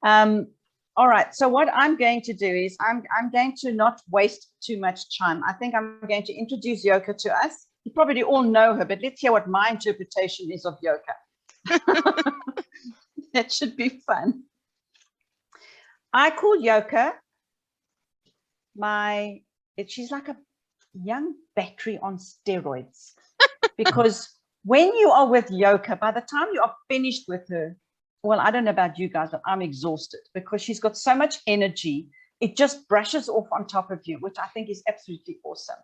All right, so what I'm going to do is I'm going to not waste too much time. I think I'm going to introduce Yoke to us. You probably all know her, but let's hear what my interpretation is of Yoke. That should be fun. I call Yoke she's like a young battery on steroids. Because when you are with Yoke, by the time you are finished with her, well, I don't know about you guys, but I'm exhausted because she's got so much energy. It just brushes off on top of you, which I think is absolutely awesome.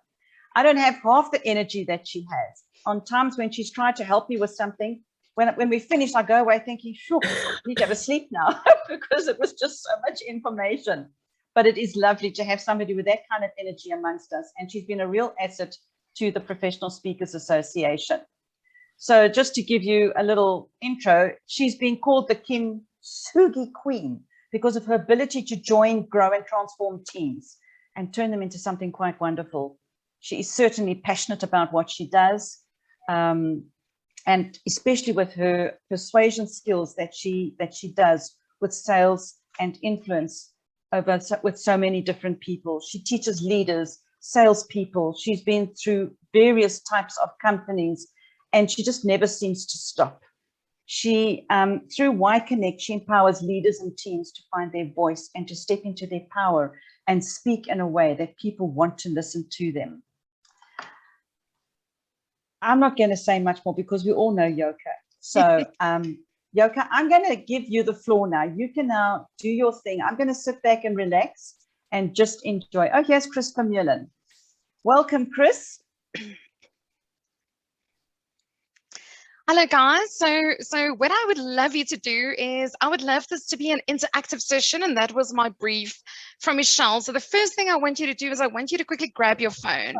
I don't have half the energy that she has. On times when she's tried to help me with something, when we finish, I go away thinking, sure, I need to have a sleep now because it was just so much information. But it is lovely to have somebody with that kind of energy amongst us. And she's been a real asset to the Professional Speakers Association. So just to give you a little intro, she's been called the Kintsugi Queen because of her ability to join, grow, and transform teams and turn them into something quite wonderful. She is certainly passionate about what she does, and especially with her persuasion skills that she does with sales and influence with so many different people. She teaches leaders, salespeople. She's been through various types of companies, and she just never seems to stop. She, through Y Connect, she empowers leaders and teams to find their voice and to step into their power and speak in a way that people want to listen to them. I'm not going to say much more because we all know Yoke. So, Yoke, I'm going to give you the floor now. You can now do your thing. I'm going to sit back and relax and just enjoy. Oh, here's Chris Vermeulen. Welcome, Chris. Hello guys, so what I would love you to do is I would love this to be an interactive session, and that was my brief from Michelle. So the first thing I want you to do is I want you to quickly grab your phone,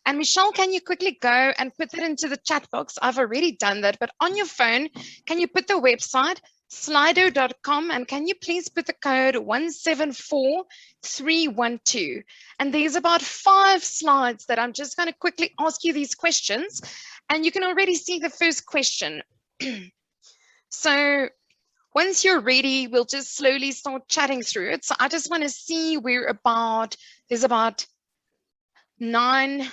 and Michelle, can you quickly go and put that into the chat box? I've already done that, but on your phone, can you put the website slido.com, and can you please put the code 174312? And there's about 5 slides that I'm just going to quickly ask you these questions. And you can already see the first question. So once you're ready, we'll just slowly start chatting through it. So I just want to see there's about 9,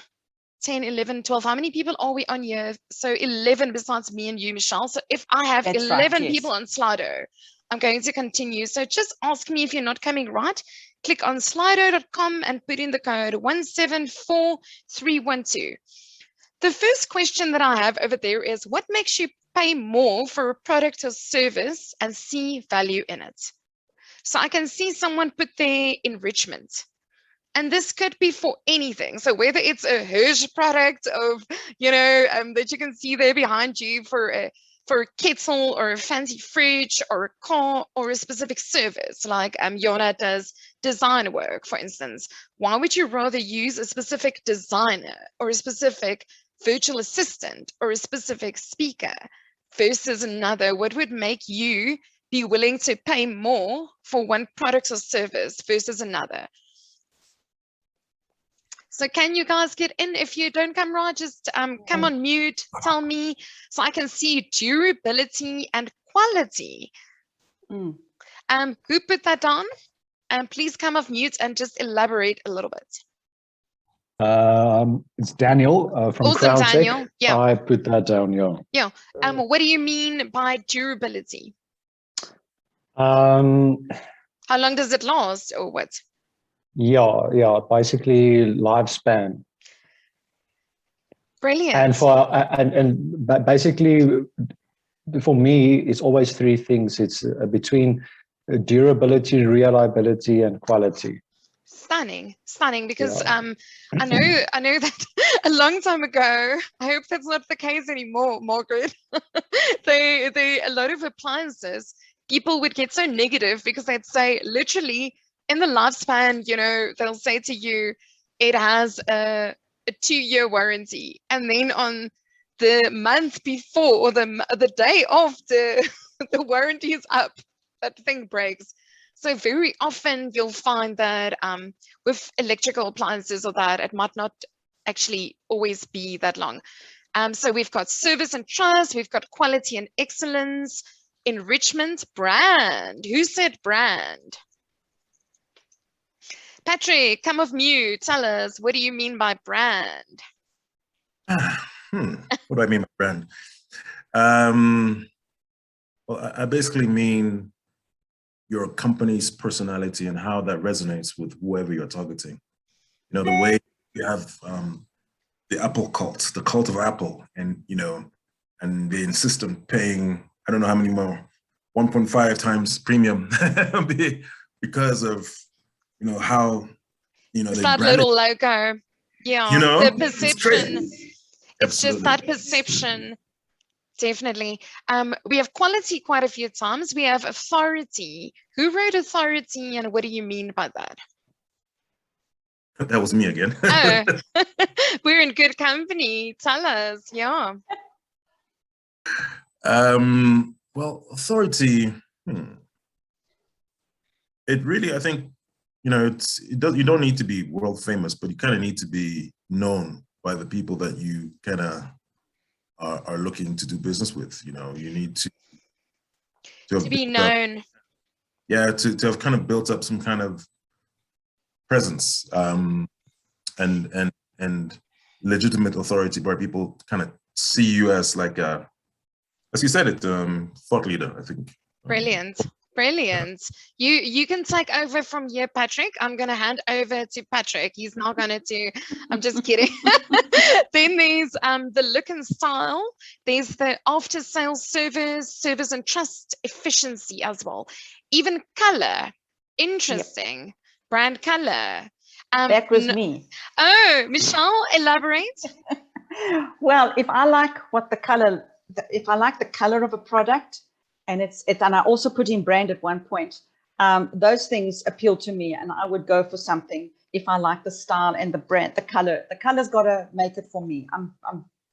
10, 11, 12. How many people are we on here? So 11 besides me and you, Michelle. So if I have 11 people on Slido, I'm going to continue. So just ask me if you're not coming right. Click on slido.com and put in the code 174312. The first question that I have over there is, what makes you pay more for a product or service and see value in it? So I can see someone put their enrichment. And this could be for anything. So whether it's a Hirsch product of, that you can see there behind you for a kettle or a fancy fridge or a car or a specific service, like Yona does design work, for instance. Why would you rather use a specific designer or a specific virtual assistant or a specific speaker versus another? What would make you be willing to pay more for one product or service versus another? So can you guys get in? If you don't come right, just come on mute, tell me so I can see durability and quality. Who put that down? Please come off mute and just elaborate a little bit. It's Daniel from Awesome, Daniel. Yeah. I put that down, yeah. Yeah. What do you mean by durability? How long does it last or what? Yeah, basically lifespan. Brilliant. And basically for me, it's always 3 things. It's between durability, reliability, and quality. Stunning, because I know that a long time ago, I hope that's not the case anymore, Margaret. A lot of appliances, people would get so negative because they'd say literally in the lifespan, they'll say to you, it has a 2-year warranty, and then on the month before or the day after the warranty is up, that thing breaks. So very often you'll find that with electrical appliances or that, it might not actually always be that long. So we've got service and trust, we've got quality and excellence, enrichment, brand. Who said brand? Patrick, come off mute. Tell us, what do you mean by brand? What do I mean by brand? Well, I basically mean your company's personality and how that resonates with whoever you're targeting. You know, the way you have the Apple cult, the cult of Apple, and, you know, and they insist on paying, I don't know how many more, 1.5 times premium because of, you know, how, you know, It's they that branded, little logo. Yeah, you know, the it's perception. crazy. It's just that Absolutely. perception. Definitely. We have quality quite a few times. We have authority. Who wrote authority, and what do you mean by that? That was me again. Oh, we're in good company. Tell us. Yeah. Well, authority. It really, I think, you know, you don't need to be world famous, but you kind of need to be known by the people that you kind of are looking to do business with. You know, you need to be known. Yeah, to have kind of built up some kind of presence and legitimate authority where people kind of see you as like a, as you said it, thought leader, I think. Brilliant. Brilliant. You can take over from here, Patrick. I'm going to hand over to Patrick. He's not going to do, I'm just kidding. Then there's the look and style. There's the after sales service and trust efficiency as well. Even color. Interesting. Yep. Brand color. That was me. Oh, Michelle, elaborate. Well, if I like what the color, if I like the color of a product, and and I also put in brand at one point, those things appeal to me, and I would go for something if I like the style and the brand, the color. The color's got to make it for me. I'm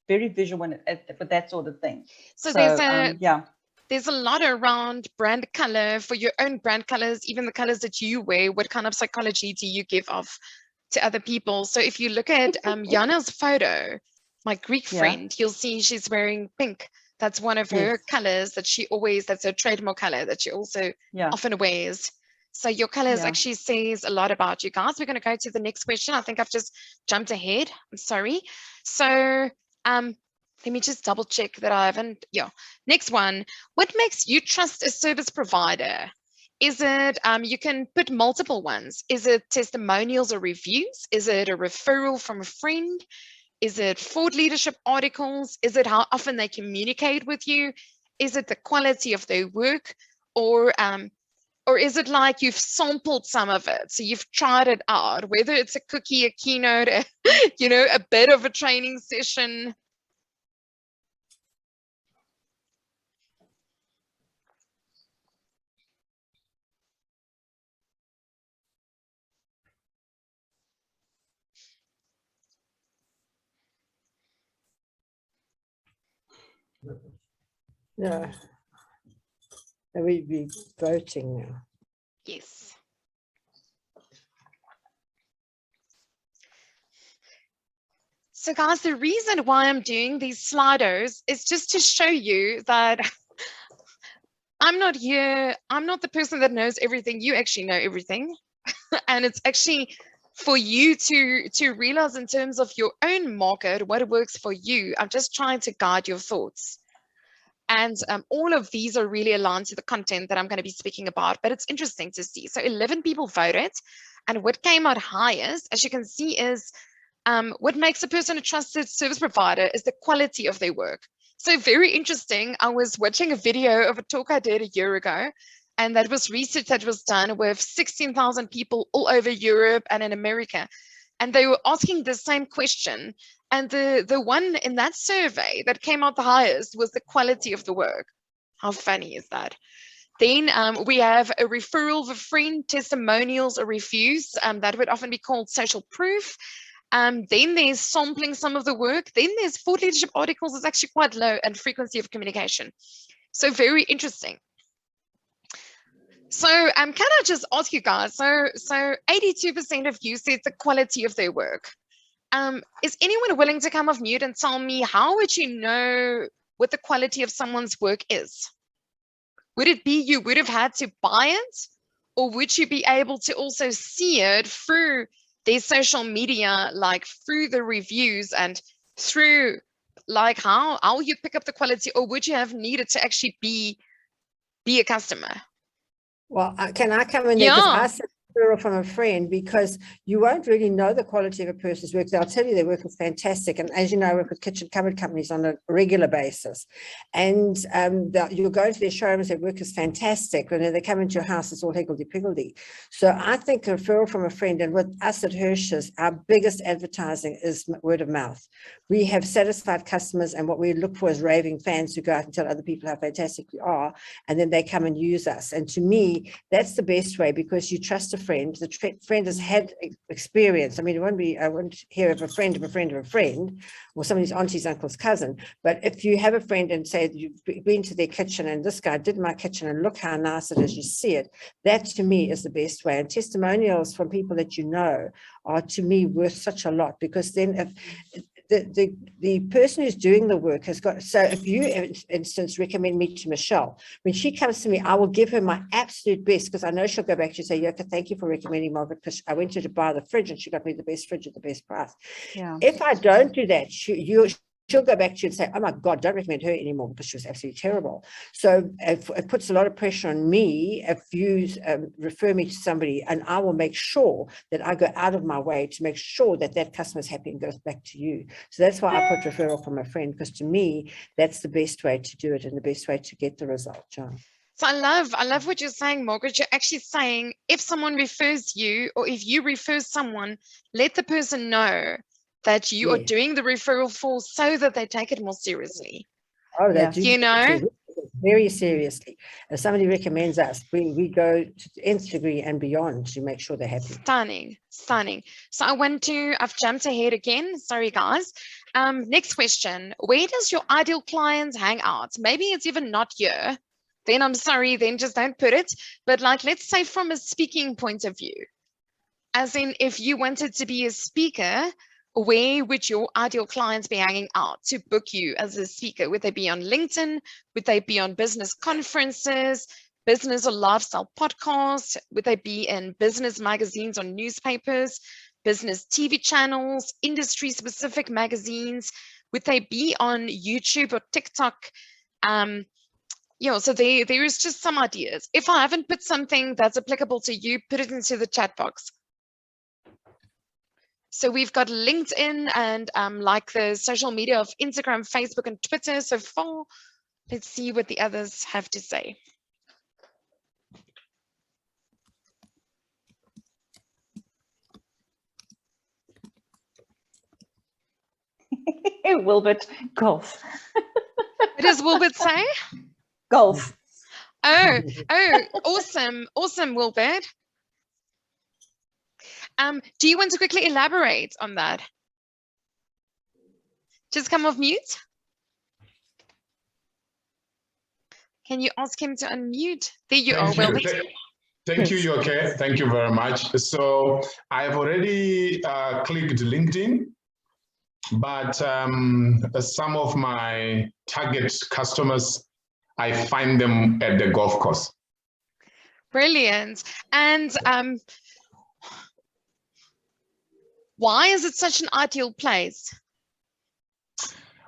very visual with that sort of thing. So there's a lot around brand color, for your own brand colors, even the colors that you wear. What kind of psychology do you give off to other people? So if you look at Jana's photo, my Greek friend, you'll see she's wearing pink. That's one of her colors that she always, that's her trademark color that she also often wears. So your colors actually says a lot about you guys. We're going to go to the next question. I think I've just jumped ahead. I'm sorry. So let me just double check that I haven't. Yeah. Next one. What makes you trust a service provider? Is it, you can put multiple ones. Is it testimonials or reviews? Is it a referral from a friend? Is it thought leadership articles? Is it how often they communicate with you? Is it the quality of their work? Or is it like you've sampled some of it? So you've tried it out, whether it's a cookie, a keynote, a bit of a training session. No. Are we be voting now? Yes. So guys, the reason why I'm doing these Slidos is just to show you that I'm not here. I'm not the person that knows everything. You actually know everything. And it's actually for you to realize in terms of your own market, what works for you. I'm just trying to guide your thoughts. And all of these are really aligned to the content that I'm going to be speaking about, but it's interesting to see. So 11 people voted, and what came out highest, as you can see, is what makes a person a trusted service provider is the quality of their work. So very interesting. I was watching a video of a talk I did a year ago, and that was research that was done with 16,000 people all over Europe and in America. And they were asking the same question. And the one in that survey that came out the highest was the quality of the work. How funny is that? Then we have a referral of a friend, testimonials or reviews. That would often be called social proof. Then there's sampling some of the work. Then there's thought leadership articles is actually quite low, and frequency of communication. So very interesting. So can I just ask you guys, so 82% of you said the quality of their work. Is anyone willing to come off mute and tell me how would you know what the quality of someone's work is? would it be you would have had to buy it, or would you be able to also see it through their social media, like through the reviews and through like how you pick up the quality, or would you have needed to actually be a customer? Well, can I come in there? Because Yeah. I said referral from a friend, because you won't really know the quality of a person's work. They'll tell you their work is fantastic. And as you know, I work with kitchen cupboard companies on a regular basis. And you'll go into their showrooms, their work is fantastic. And then they come into your house, it's all higgledy-piggledy. So I think a referral from a friend, and with us at Hirsch's, our biggest advertising is word of mouth. We have satisfied customers, and what we look for is raving fans who go out and tell other people how fantastic we are, and then they come and use us. And to me, that's the best way, because you trust a friend. The friend has had experience. I mean, I wouldn't hear of a friend of a friend of a friend, or somebody's auntie's uncle's cousin. But if you have a friend and say you've been to their kitchen and this guy did my kitchen and look how nice it is, you see it, that to me is the best way. And testimonials from people that you know are to me worth such a lot, because then if the person who's doing the work has got, so if you, for instance, recommend me to Michelle, when she comes to me, I will give her my absolute best, because I know she'll go back to say, Yoke, thank you for recommending Margaret, because I went to buy the fridge and she got me the best fridge at the best price. Yeah. If I don't do that, she'll go back to you and say, oh my God, don't recommend her anymore, because she was absolutely terrible. So it puts a lot of pressure on me if you refer me to somebody, and I will make sure that I go out of my way to make sure that that customer is happy and goes back to you. So that's why I put referral from a friend, because to me, that's the best way to do it and the best way to get the result, John. So I love what you're saying, Margaret. You're actually saying if someone refers you, or if you refer someone, let the person know that you are doing the referral for, so that they take it more seriously. Oh, Yeah. they do. You know? Very seriously. If somebody recommends us, we go to the nth degree and beyond to make sure they're happy. Stunning. So I've jumped ahead again. Sorry, guys. Next question. Where does your ideal client hang out? Maybe it's even not here. Then I'm sorry, then just don't put it. But like, let's say from a speaking point of view, as in if you wanted to be a speaker, where would your ideal clients be hanging out to book you as a speaker? Would they be on LinkedIn? Would they be on business conferences, business or lifestyle podcasts? Would they be in business magazines or newspapers, business TV channels, industry specific magazines? Would they be on YouTube or TikTok? So there is just some ideas. If I haven't put something that's applicable to you, put it into the chat box. So we've got LinkedIn and like the social media of Instagram, Facebook, and Twitter so far. Let's see what the others have to say. Wilbert, golf. What does Wilbert say? Golf. Oh, awesome, Wilbert. Do you want to quickly elaborate on that? Just come off mute. Can you ask him to unmute? There you are, Wilbert. Thank you, Yoke. Thank you very much. So I've already clicked LinkedIn, but some of my target customers, I find them at the golf course. Brilliant. And why is it such an ideal place?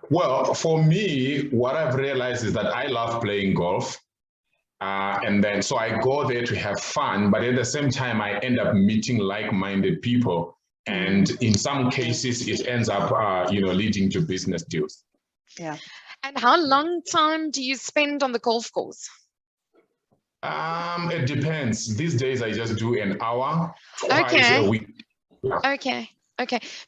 Well, for me, what I've realized is that I love playing golf. And then, so I go there to have fun, but at the same time, I end up meeting like-minded people. And in some cases, it ends up, leading to business deals. Yeah. And how long time do you spend on the golf course? It depends. These days, I just do an hour twice a week. Yeah. Okay.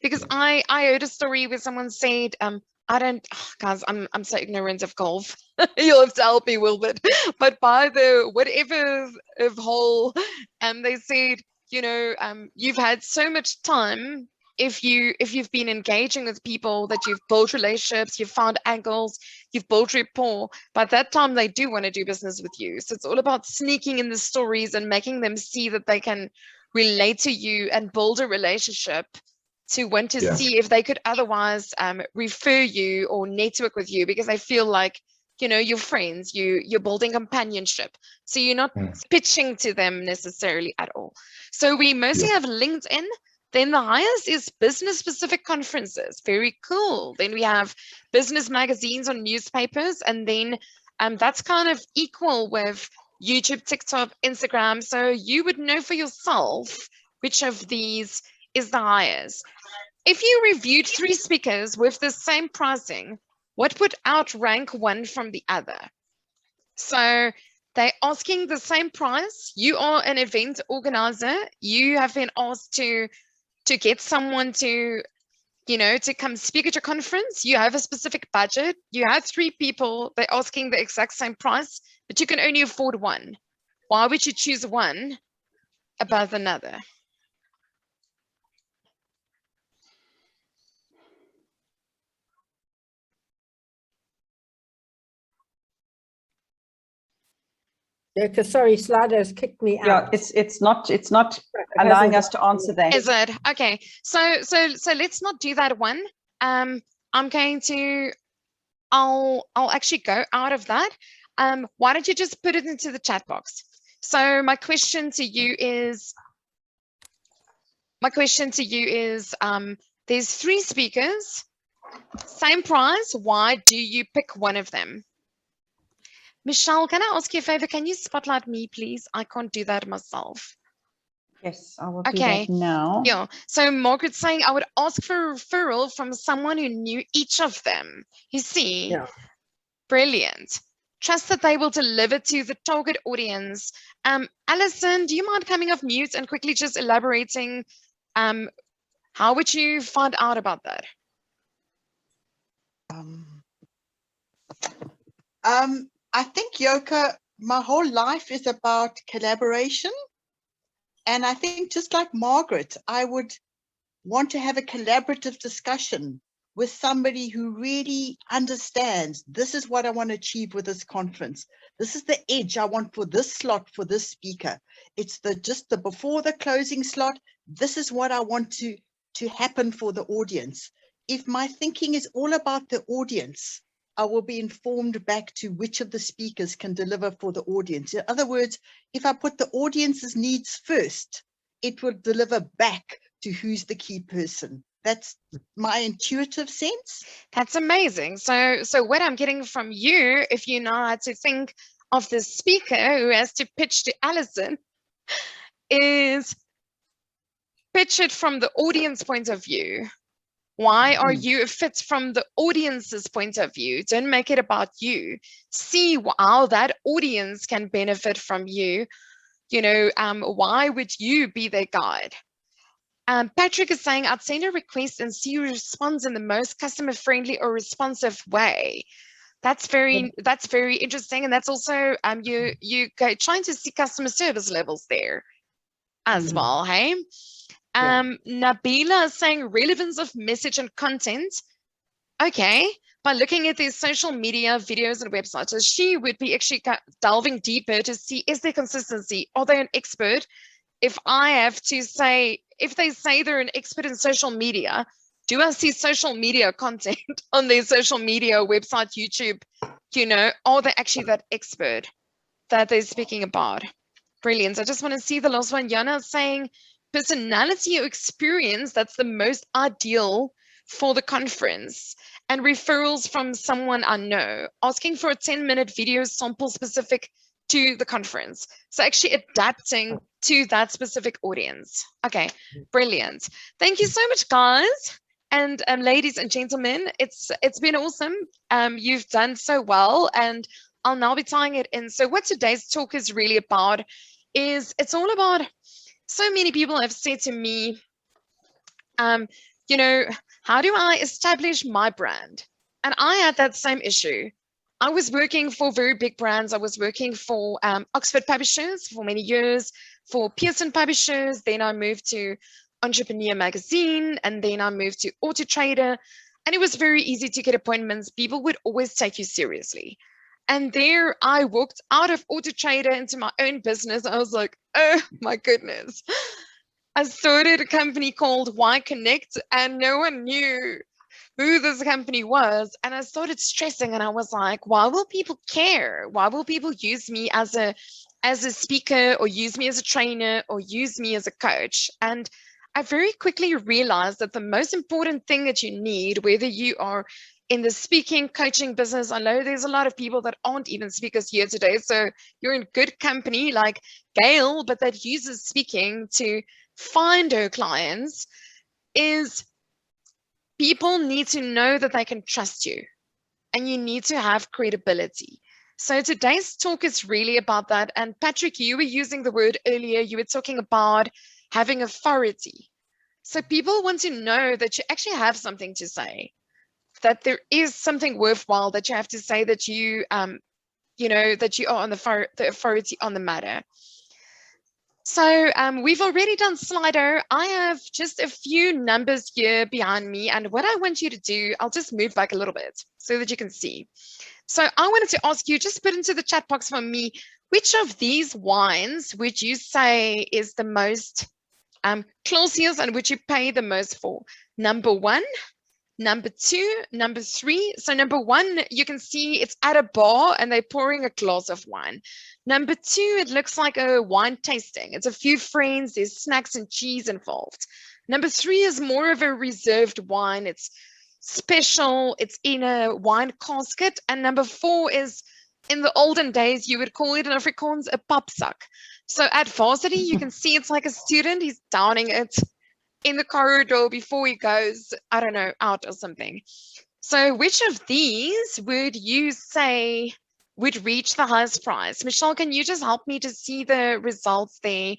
Because I heard a story where someone said, guys, I'm so ignorant of golf. You'll have to help me, Wilbert. But by the whatever of hole, they said, you've had so much time if you've been engaging with people, that you've built relationships, you've found angles, you've built rapport. By that time, they do want to do business with you. So it's all about sneaking in the stories and making them see that they can relate to you and build a relationship to want to see if they could otherwise refer you or network with you, because they feel like your friends, you're building companionship. So you're not pitching to them necessarily at all. So we mostly have LinkedIn. Then the highest is business specific conferences. Very cool. Then we have business magazines or newspapers. And then that's kind of equal with YouTube, TikTok, Instagram. So you would know for yourself which of these is the highest. If you reviewed 3 speakers with the same pricing, what would outrank one from the other? So they're asking the same price. You are an event organizer. You have been asked to get someone to come speak at your conference. You have a specific budget. You have 3 people. They're asking the exact same price, but you can only afford one. Why would you choose one above another? Yeah, because sorry, Slido's kicked me Yeah, out. it's not allowing us to answer that. Is it? Okay. So let's not do that one. I'm going to, I'll actually go out of that. Why don't you just put it into the chat box? So my question to you is, there's 3 speakers, same price. Why do you pick one of them? Michelle, can I ask you a favor? Can you spotlight me, please? I can't do that myself. Yes, I will do that now. Yeah. So Margaret's saying I would ask for a referral from someone who knew each of them. You see? Yeah. Brilliant. Trust that they will deliver to the target audience. Alison, do you mind coming off mute and quickly just elaborating? How would you find out about that? I think, Yoke, my whole life is about collaboration. And I think just like Margaret, I would want to have a collaborative discussion with somebody who really understands this is what I want to achieve with this conference. This is the edge I want for this slot, for this speaker. It's just the before the closing slot. This is what I want to happen for the audience. If my thinking is all about the audience, I will be informed back to which of the speakers can deliver for the audience. In other words, if I put the audience's needs first, it will deliver back to who's the key person. That's my intuitive sense. That's amazing. So what I'm getting from you, if you know how to think of the speaker who has to pitch to Alison, is pitch it from the audience point of view. Why are you a fit from the audience's point of view? Don't make it about you. See how that audience can benefit from you. Why would you be their guide? Patrick is saying, I'd send a request and see who responds in the most customer-friendly or responsive way. That's very interesting. And that's also you go trying to see customer service levels there as well, hey? Nabila is saying relevance of message and content. Okay, by looking at their social media videos and websites, so she would be actually delving deeper to see, is there consistency? Are they an expert? If I have to say, if they say they're an expert in social media, do I see social media content on their social media website, YouTube? Are they actually that expert that they're speaking about? Brilliant. I just want to see the last one. Yana is saying, personality or experience that's the most ideal for the conference, and referrals from someone I know, asking for a 10-minute video sample specific to the conference. So actually adapting to that specific audience. Okay, brilliant. Thank you so much, guys. And ladies and gentlemen, it's been awesome. You've done so well, and I'll now be tying it in. So what today's talk is really about is it's all about, so many people have said to me, how do I establish my brand? And I had that same issue. I was working for very big brands. I was working for Oxford Publishers for many years, for Pearson Publishers. Then I moved to Entrepreneur Magazine, and then I moved to Auto Trader. And it was very easy to get appointments. People would always take you seriously. And there I walked out of Auto Trader into my own business. I was like, oh my goodness. I started a company called Y Connect, and no one knew who this company was. And I started stressing, and I was like, why will people care? Why will people use me as a speaker, or use me as a trainer, or use me as a coach? And I very quickly realized that the most important thing that you need, whether you are in the speaking, coaching business, I know there's a lot of people that aren't even speakers here today, so you're in good company like Gail, but that uses speaking to find her clients, is people need to know that they can trust you, and you need to have credibility. So today's talk is really about that. And Patrick, you were using the word earlier, you were talking about having authority. So people want to know that you actually have something to say, that there is something worthwhile that you have to say, that you, you know, that you are on the authority on the matter. So we've already done Slido. I have just a few numbers here behind me. And what I want you to do, I'll just move back a little bit so that you can see. So I wanted to ask you, just put into the chat box for me, which of these wines would you say is the most classiest and would you pay the most for? Number 1, number 2, number 3. So number 1, you can see it's at a bar and they're pouring a glass of wine. Number 2, it looks like a wine tasting. It's a few friends, there's snacks and cheese involved. Number 3 is more of a reserved wine. It's special, it's in a wine casket. And number 4 is, in the olden days, you would call it in Afrikaans a papsak. So at varsity, you can see it's like a student, he's downing it in the corridor before he goes, I don't know, out or something. So which of these would you say would reach the highest price? Michelle, can you just help me to see the results there?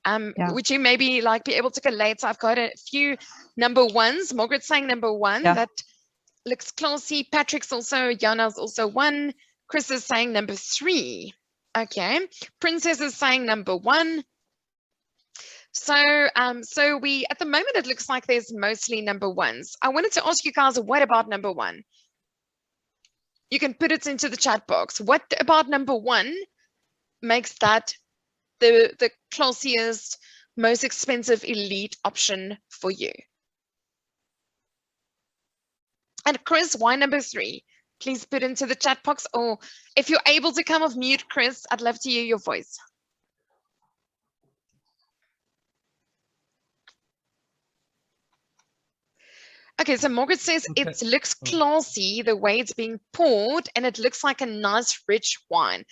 Would you maybe like be able to collate? So I've got a few number 1s. Margaret's saying number 1. Yeah. That looks classy. Patrick's also, Jana's also 1. Chris is saying number 3. Okay. Princess is saying number 1. So, so we, at the moment, it looks like there's mostly number 1s. I wanted to ask you guys, what about number 1? You can put it into the chat box. What about number 1 makes that the classiest, most expensive elite option for you? And Chris, why number 3? Please put into the chat box, or if you're able to come off mute, Chris, I'd love to hear your voice. Okay, so Margaret says it looks classy the way it's being poured, and it looks like a nice, rich wine.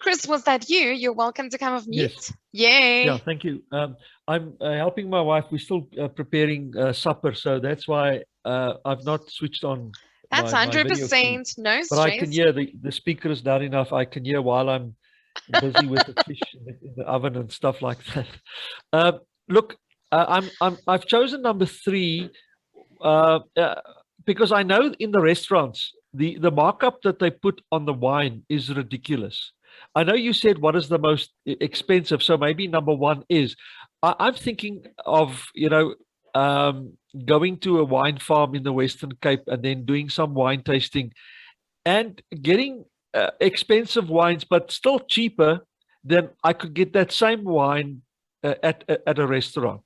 Chris, was that you? You're welcome to come off mute. Yes. Yay. Yeah, thank you. I'm helping my wife. We're still preparing supper, so that's why I've not switched on. That's 100%. No stress. But I can hear the speaker is loud enough. I can hear while I'm busy with the fish in the oven and stuff like that. Look, I've chosen number 3. Because I know in the restaurants, the markup that they put on the wine is ridiculous. I know you said what is the most expensive, so maybe number 1 is. I'm thinking of, you know, going to a wine farm in the Western Cape and then doing some wine tasting and getting expensive wines, but still cheaper than I could get that same wine at a restaurant.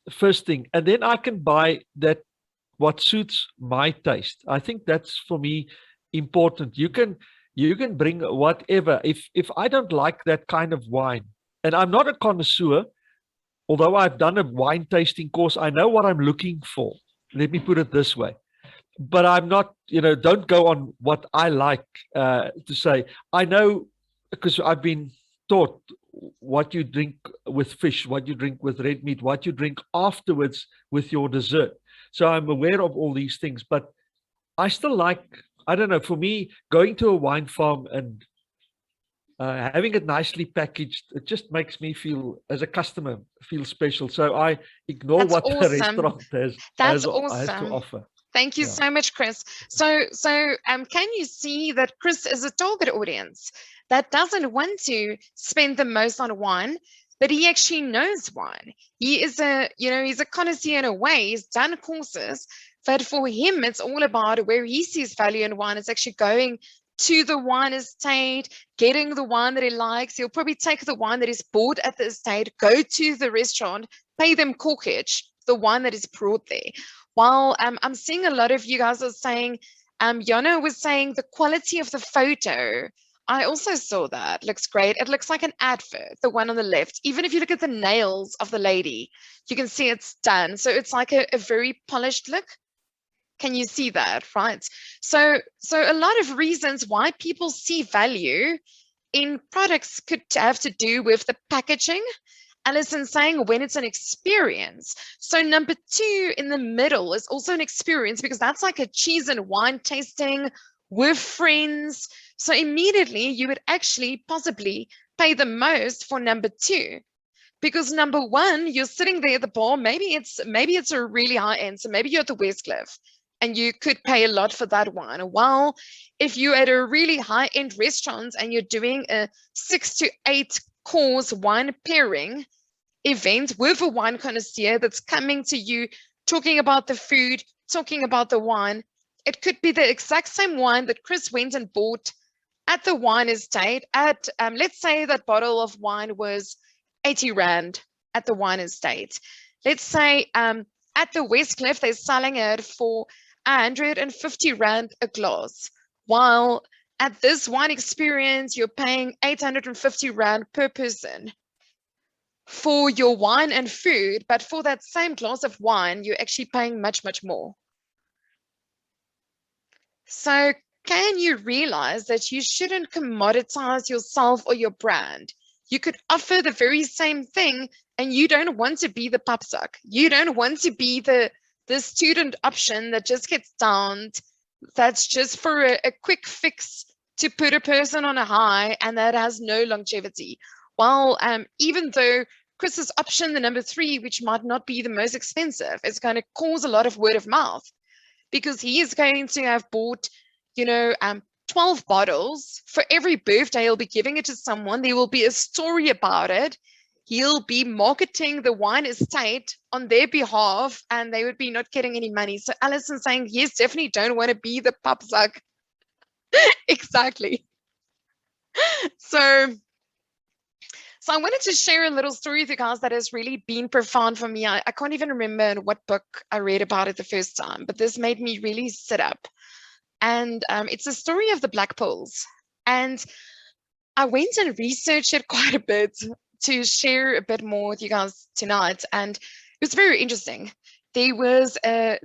First thing, and then I can buy that what suits my taste. I think that's for me important. You can bring whatever. If I don't like that kind of wine, and I'm not a connoisseur, although I've done a wine tasting course, I know what I'm looking for. Let me put it this way. But I'm not, you know, don't go on what I like to say. I know, because I've been taught what you drink with fish, what you drink with red meat, what you drink afterwards with your dessert. So I'm aware of all these things, but I still like, I don't know, for me, going to a wine farm and having it nicely packaged, it just makes me feel, as a customer, feel special. So I ignore what the restaurant has to offer. Thank you so much, Chris. So can you see that Chris is a target audience that doesn't want to spend the most on wine, but he actually knows wine. He is he's a connoisseur in a way. He's done courses, but for him, it's all about where he sees value in wine. It's actually going to the wine estate, getting the wine that he likes. He'll probably take the wine that he's bought at the estate, go to the restaurant, pay them corkage, the wine that is brought there. While I'm seeing a lot of you guys are saying, Yana was saying the quality of the photo. I also saw that. Looks great. It looks like an advert, the one on the left. Even if you look at the nails of the lady, you can see it's done. So it's like a very polished look. Can you see that, right? So a lot of reasons why people see value in products could have to do with the packaging. Alison saying when it's an experience. So number 2 in the middle is also an experience, because that's like a cheese and wine tasting with friends. So immediately you would actually possibly pay the most for number 2. Because number 1, you're sitting there at the bar, maybe it's a really high end. So maybe you're at the Westcliff and you could pay a lot for that wine. While if you're at a really high end restaurant and you're doing a 6 to 8 course wine pairing event with a wine connoisseur that's coming to you, talking about the food, talking about the wine, it could be the exact same wine that Chris went and bought at the wine estate at, let's say that bottle of wine was 80 Rand at the wine estate. Let's say at the Westcliff, they're selling it for 150 Rand a glass, while at this wine experience, you're paying 850 Rand per person for your wine and food, but for that same glass of wine, you're actually paying much, much more. So can you realize that you shouldn't commoditize yourself or your brand? You could offer the very same thing, and you don't want to be the papzak. You don't want to be the student option that just gets downed, that's just for a quick fix to put a person on a high and that has no longevity. While even though Chris's option, the number 3, which might not be the most expensive, is going to cause a lot of word of mouth, because he is going to have bought, 12 bottles. For every birthday, he'll be giving it to someone. There will be a story about it. He'll be marketing the wine estate on their behalf, and they would be not getting any money. So Alison's saying, yes, definitely don't want to be the papzak. Exactly. So I wanted to share a little story with you guys that has really been profound for me. I can't even remember in what book I read about it the first time, but this made me really sit up. And it's a story of the black pearls. And I went and researched it quite a bit to share a bit more with you guys tonight. And it was very interesting. There was a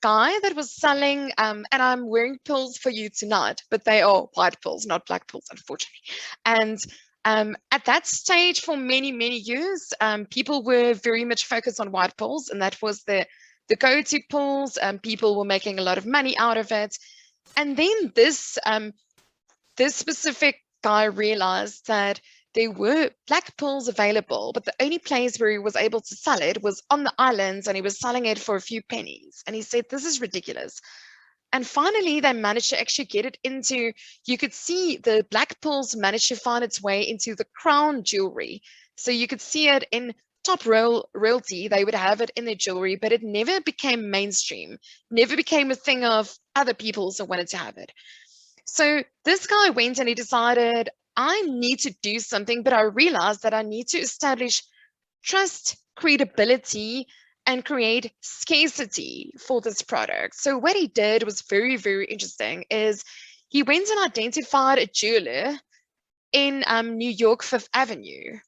guy that was selling, and I'm wearing pearls for you tonight, but they are white pearls, not black pearls, unfortunately. And at that stage, for many, many years, people were very much focused on white pearls, and that was the go-to pearls. People were making a lot of money out of it. And then this specific guy realized that there were black pearls available, but the only place where he was able to sell it was on the islands, and he was selling it for a few pennies. And he said, this is ridiculous. And finally, they managed to actually get it into, you could see the black pearls managed to find its way into the crown jewelry. So you could see it in top royalty, they would have it in their jewelry, but it never became mainstream, never became a thing of other people also wanted to have it. So this guy went and he decided, I need to do something, but I realized that I need to establish trust, credibility, and create scarcity for this product. So what he did was very, very interesting, is he went and identified a jeweler in New York, 5th Avenue.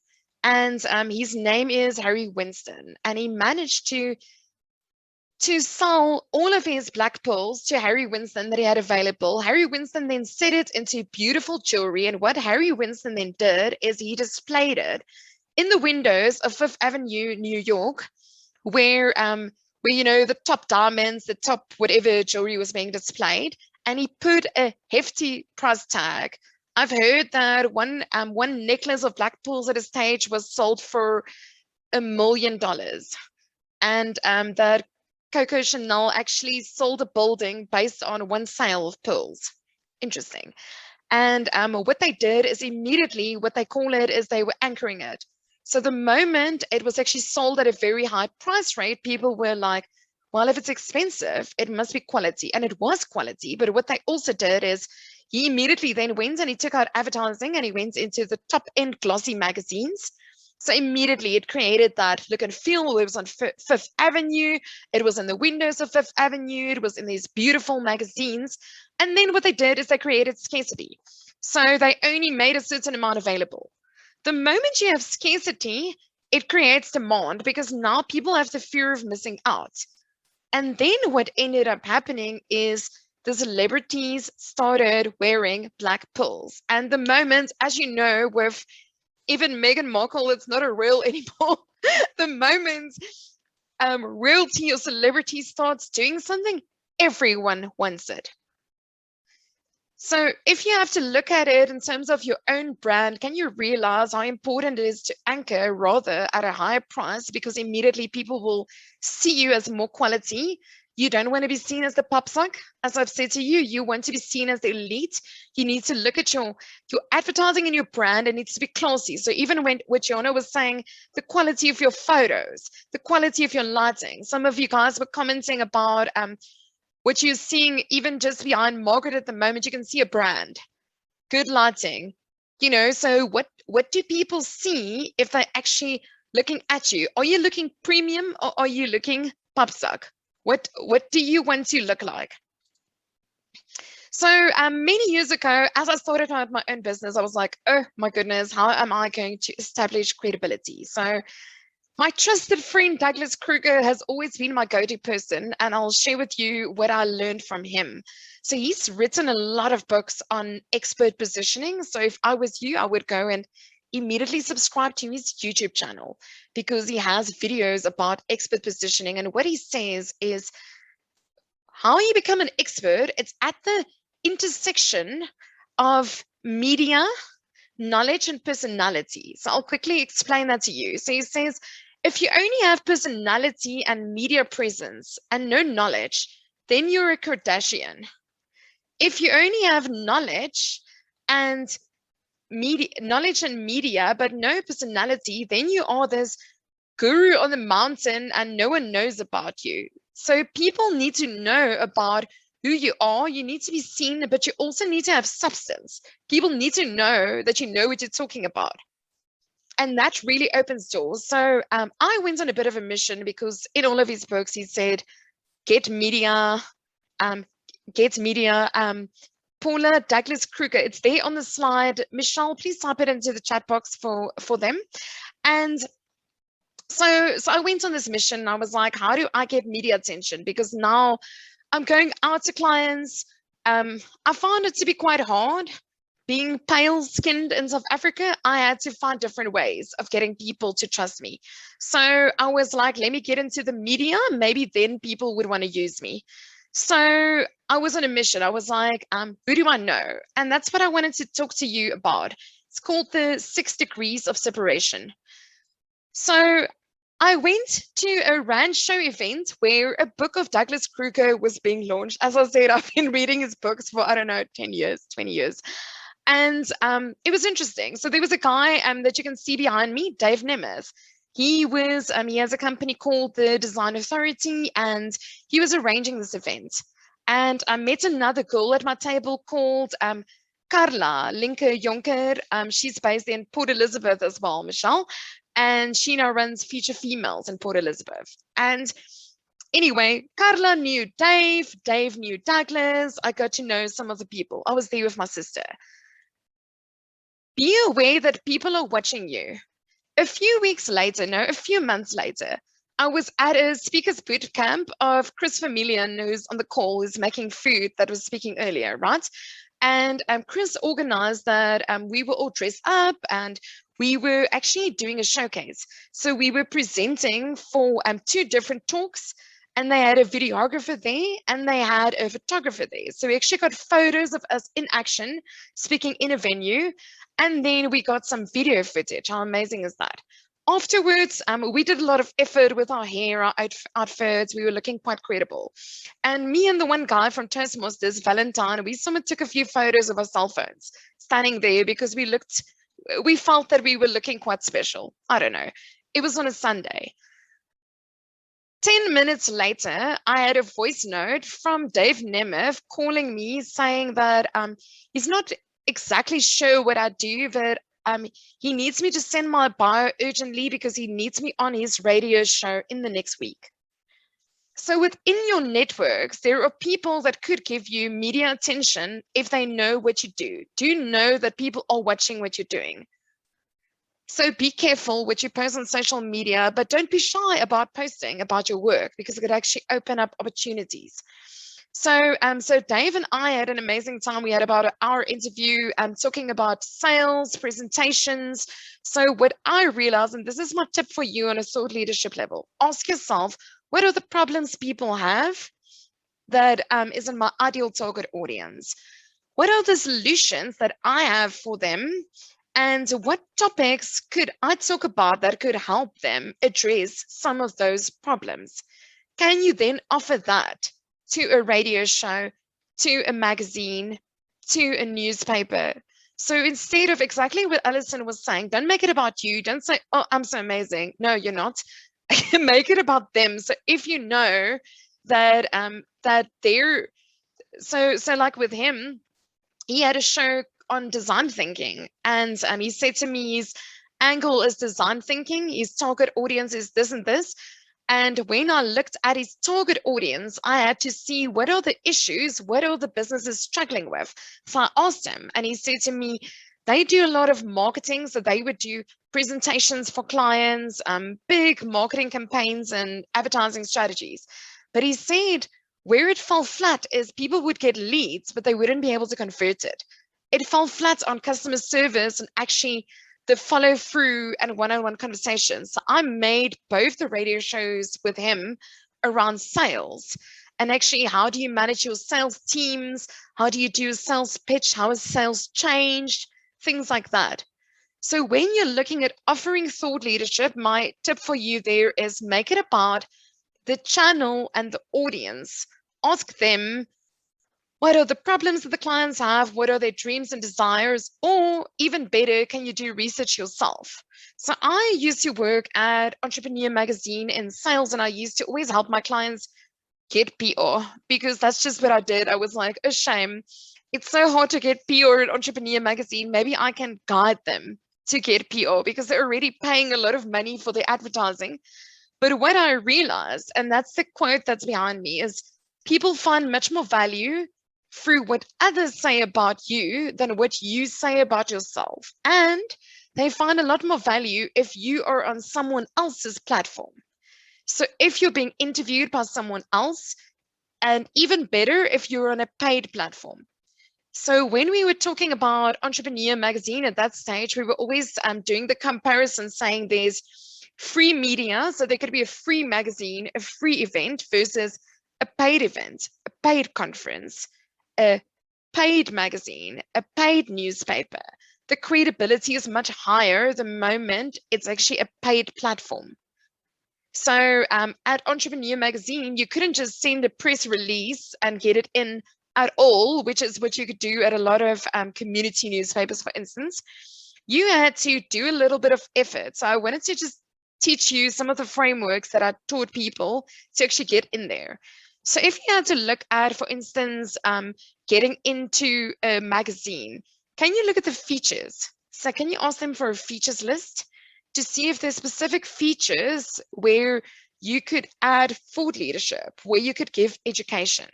And his name is Harry Winston. And he managed to sell all of his black pearls to Harry Winston that he had available. Harry Winston then set it into beautiful jewelry. And what Harry Winston then did is he displayed it in the windows of 5th Avenue, New York, where the top diamonds, the top whatever jewelry was being displayed. And he put a hefty price tag. I've heard that one necklace of black pearls at a stage was sold for $1 million. And that Coco Chanel actually sold a building based on one sale of pearls. Interesting. And what they did is immediately, what they call it is they were anchoring it. So the moment it was actually sold at a very high price rate, people were like, well, if it's expensive, it must be quality. And it was quality. But what they also did is he immediately then went and he took out advertising and he went into the top end glossy magazines. So immediately it created that look and feel. It was on Fifth Avenue. It was in the windows of Fifth Avenue. It was in these beautiful magazines. And then what they did is they created scarcity. So they only made a certain amount available. The moment you have scarcity, it creates demand because now people have the fear of missing out. And then what ended up happening is the celebrities started wearing black pills. And the moment, as you know, with even Meghan Markle, it's not a real anymore. The moment royalty or celebrity starts doing something, everyone wants it. So if you have to look at it in terms of your own brand, can you realize how important it is to anchor rather at a higher price, because immediately people will see you as more quality. You don't want to be seen as the popsuck. As I've said to you, you want to be seen as the elite. You need to look at your advertising and your brand. It needs to be classy. So even when what Jona was saying, the quality of your photos, the quality of your lighting. Some of you guys were commenting about what you're seeing even just behind Margaret at the moment. You can see a brand, good lighting. You know, so what do people see if they're actually looking at you? Are you looking premium or are you looking popsuck? What do you want to look like? So many years ago, as I started out my own business, I was like, oh my goodness, how am I going to establish credibility? So my trusted friend, Douglas Kruger, has always been my go-to person, and I'll share with you what I learned from him. So he's written a lot of books on expert positioning. So if I was you, I would go and immediately subscribe to his YouTube channel, because he has videos about expert positioning. And what he says is how you become an expert. It's at the intersection of media, knowledge, and personality. So I'll quickly explain that to you. So he says, if you only have personality and media presence and no knowledge, then you're a Kardashian. If you only have knowledge and media, but no personality, then you are this guru on the mountain and no one knows about you. So people need to know about who you are. You need to be seen, but you also need to have substance. People need to know that you know what you're talking about. And that really opens doors. So I went on a bit of a mission, because in all of his books, he said, get media. Paula, Douglas Kruger, it's there on the slide. Michelle, please type it into the chat box for them. And so I went on this mission. I was like, how do I get media attention? Because now I'm going out to clients. I found it to be quite hard. Being pale-skinned in South Africa, I had to find different ways of getting people to trust me. So I was like, let me get into the media. Maybe then people would want to use me. So I was on a mission. I was like, who do I know? And that's what I wanted to talk to you about. It's called the 6 degrees of separation. So I went to a ranch show event where a book of Douglas Kruger was being launched. As I said, I've been reading his books for, I don't know, 10 years, 20 years. And it was interesting. So there was a guy that you can see behind me, Dave Nemeth. He has a company called the Design Authority, and he was arranging this event. And I met another girl at my table called Carla Linke Jonker. She's based in Port Elizabeth as well, Michelle. And she now runs Future Females in Port Elizabeth. And anyway, Carla knew Dave. Dave knew Douglas. I got to know some of the people. I was there with my sister. Be aware that people are watching you. A few months later, I was at a speaker's boot camp of Chris Vermillion, who's on the call, who's making food, that was speaking earlier, right? And Chris organized that we were all dressed up and we were actually doing a showcase. So we were presenting for 2 different talks, and they had a videographer there and they had a photographer there. So we actually got photos of us in action, speaking in a venue. And then we got some video footage. How amazing is that? Afterwards, we did a lot of effort with our hair, our outfits. We were looking quite credible. And me and the one guy from Toastmasters, Valentine, we took a few photos of our cell phones standing there, because we felt that we were looking quite special. I don't know. It was on a Sunday. 10 minutes later, I had a voice note from Dave Nemeth calling me saying that he's not exactly sure what I do, but he needs me to send my bio urgently because he needs me on his radio show in the next week. So within your networks, there are people that could give you media attention if they know what you do. Do you know that people are watching what you're doing? So be careful what you post on social media, but don't be shy about posting about your work because it could actually open up opportunities. So, so Dave and I had an amazing time. We had about an hour interview talking about sales, presentations. So what I realized, and this is my tip for you on a thought leadership level, ask yourself, what are the problems people have that is in my ideal target audience? What are the solutions that I have for them? And what topics could I talk about that could help them address some of those problems? Can you then offer that to a radio show, to a magazine, to a newspaper? So instead of exactly what Alison was saying, don't make it about you. Don't say, oh, I'm so amazing. No, you're not. Make it about them. So if you know that that they're so like with him, he had a show on design thinking, and he said to me his angle is design thinking, his target audience is this and this. And when I looked at his target audience, I had to see what are the issues, what are the businesses struggling with. So I asked him, and he said to me, they do a lot of marketing, so they would do presentations for clients, big marketing campaigns and advertising strategies. But he said where it fell flat is people would get leads, but they wouldn't be able to convert it. It fell flat on customer service and actually the follow through and one-on-one conversations. So I made both the radio shows with him around sales. And actually, how do you manage your sales teams? How do you do a sales pitch? How has sales changed? Things like that. So when you're looking at offering thought leadership, my tip for you there is make it about the channel and the audience. Ask them, what are the problems that the clients have? What are their dreams and desires? Or even better, can you do research yourself? So I used to work at Entrepreneur Magazine in sales, and I used to always help my clients get PR because that's just what I did. I was like, a shame. It's so hard to get PR at Entrepreneur Magazine. Maybe I can guide them to get PR because they're already paying a lot of money for their advertising. But what I realized, and that's the quote that's behind me, is people find much more value through what others say about you than what you say about yourself. And they find a lot more value if you are on someone else's platform. So if you're being interviewed by someone else, and even better if you're on a paid platform. So when we were talking about Entrepreneur Magazine at that stage, we were always doing the comparison saying there's free media. So there could be a free magazine, a free event versus a paid event, a paid conference, a paid magazine, a paid newspaper. The credibility is much higher the moment it's actually a paid platform. So at Entrepreneur Magazine, you couldn't just send a press release and get it in at all, which is what you could do at a lot of community newspapers, for instance. You had to do a little bit of effort. So I wanted to just teach you some of the frameworks that I taught people to actually get in there. So if you had to look at, for instance, getting into a magazine, can you look at the features? So can you ask them for a features list to see if there's specific features where you could add thought leadership, where you could give education?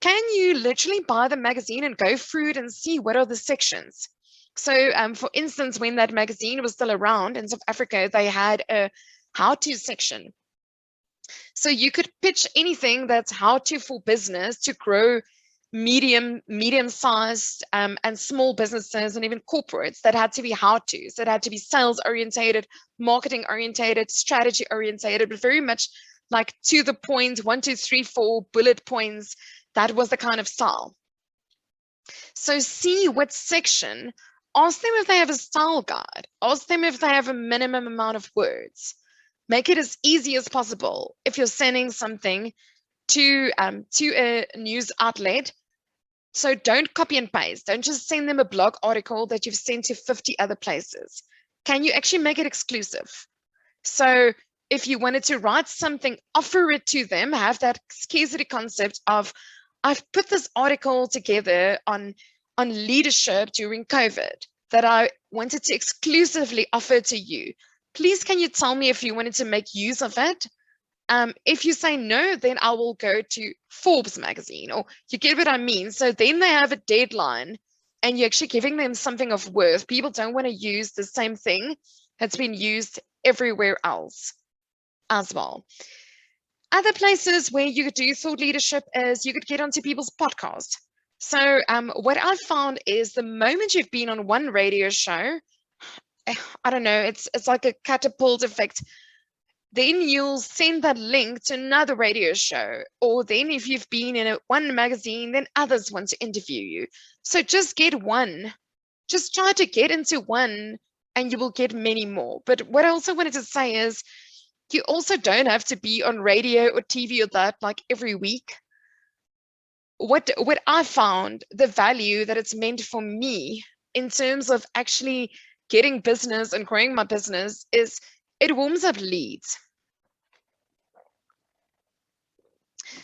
Can you literally buy the magazine and go through it and see what are the sections? So for instance, when that magazine was still around in South Africa, they had a how-to section. So you could pitch anything that's how-to for business to grow medium-sized and small businesses and even corporates that had to be how-tos, that had to be sales-orientated, marketing-orientated, strategy-orientated, but very much like to the point, 1, 2, 3, 4 bullet points. That was the kind of style. So see what section, ask them if they have a style guide, ask them if they have a minimum amount of words. Make it as easy as possible. If you're sending something to a news outlet, so don't copy and paste. Don't just send them a blog article that you've sent to 50 other places. Can you actually make it exclusive? So if you wanted to write something, offer it to them, have that scarcity concept of, I've put this article together on leadership during COVID. that I wanted to exclusively offer to you. Please, can you tell me if you wanted to make use of it? If you say no, then I will go to Forbes magazine, or you get what I mean. So then they have a deadline and you're actually giving them something of worth. People don't want to use the same thing that's been used everywhere else as well. Other places where you could do thought leadership is you could get onto people's podcasts. So what I found is the moment you've been on one radio show, I don't know, it's like a catapult effect. Then you'll send that link to another radio show. Or then if you've been in one magazine, then others want to interview you. So just get one. Just try to get into one and you will get many more. But what I also wanted to say is you also don't have to be on radio or TV or that like every week. What I found, the value that it's meant for me in terms of actually getting business and growing my business is it warms up leads.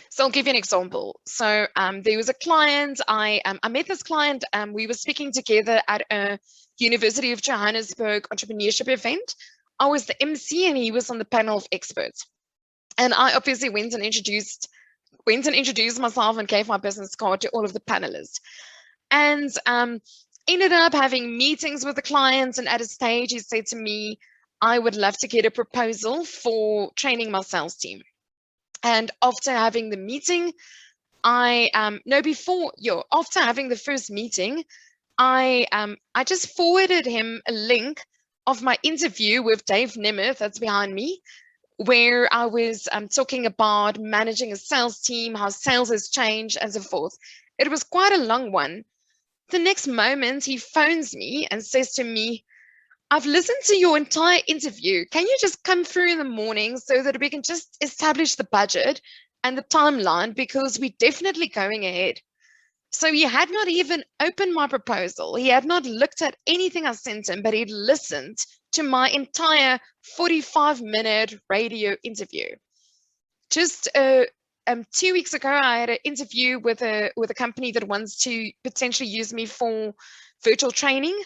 So I'll give you an example. So there was a client, I met this client, we were speaking together at a University of Johannesburg entrepreneurship event. I was the MC and he was on the panel of experts. And I obviously went and introduced myself and gave my business card to all of the panelists. And ended up having meetings with the clients, and at a stage he said to me, I would love to get a proposal for training my sales team. And after having the meeting, after having the first meeting, I just forwarded him a link of my interview with Dave Nemeth, that's behind me, where I was talking about managing a sales team, how sales has changed, and so forth. It was quite a long one. The next moment, he phones me and says to me, I've listened to your entire interview. Can you just come through in the morning so that we can just establish the budget and the timeline, because we're definitely going ahead. So he had not even opened my proposal. He had not looked at anything I sent him, but he'd listened to my entire 45-minute radio interview. Just 2 weeks ago, I had an interview with a company that wants to potentially use me for virtual training.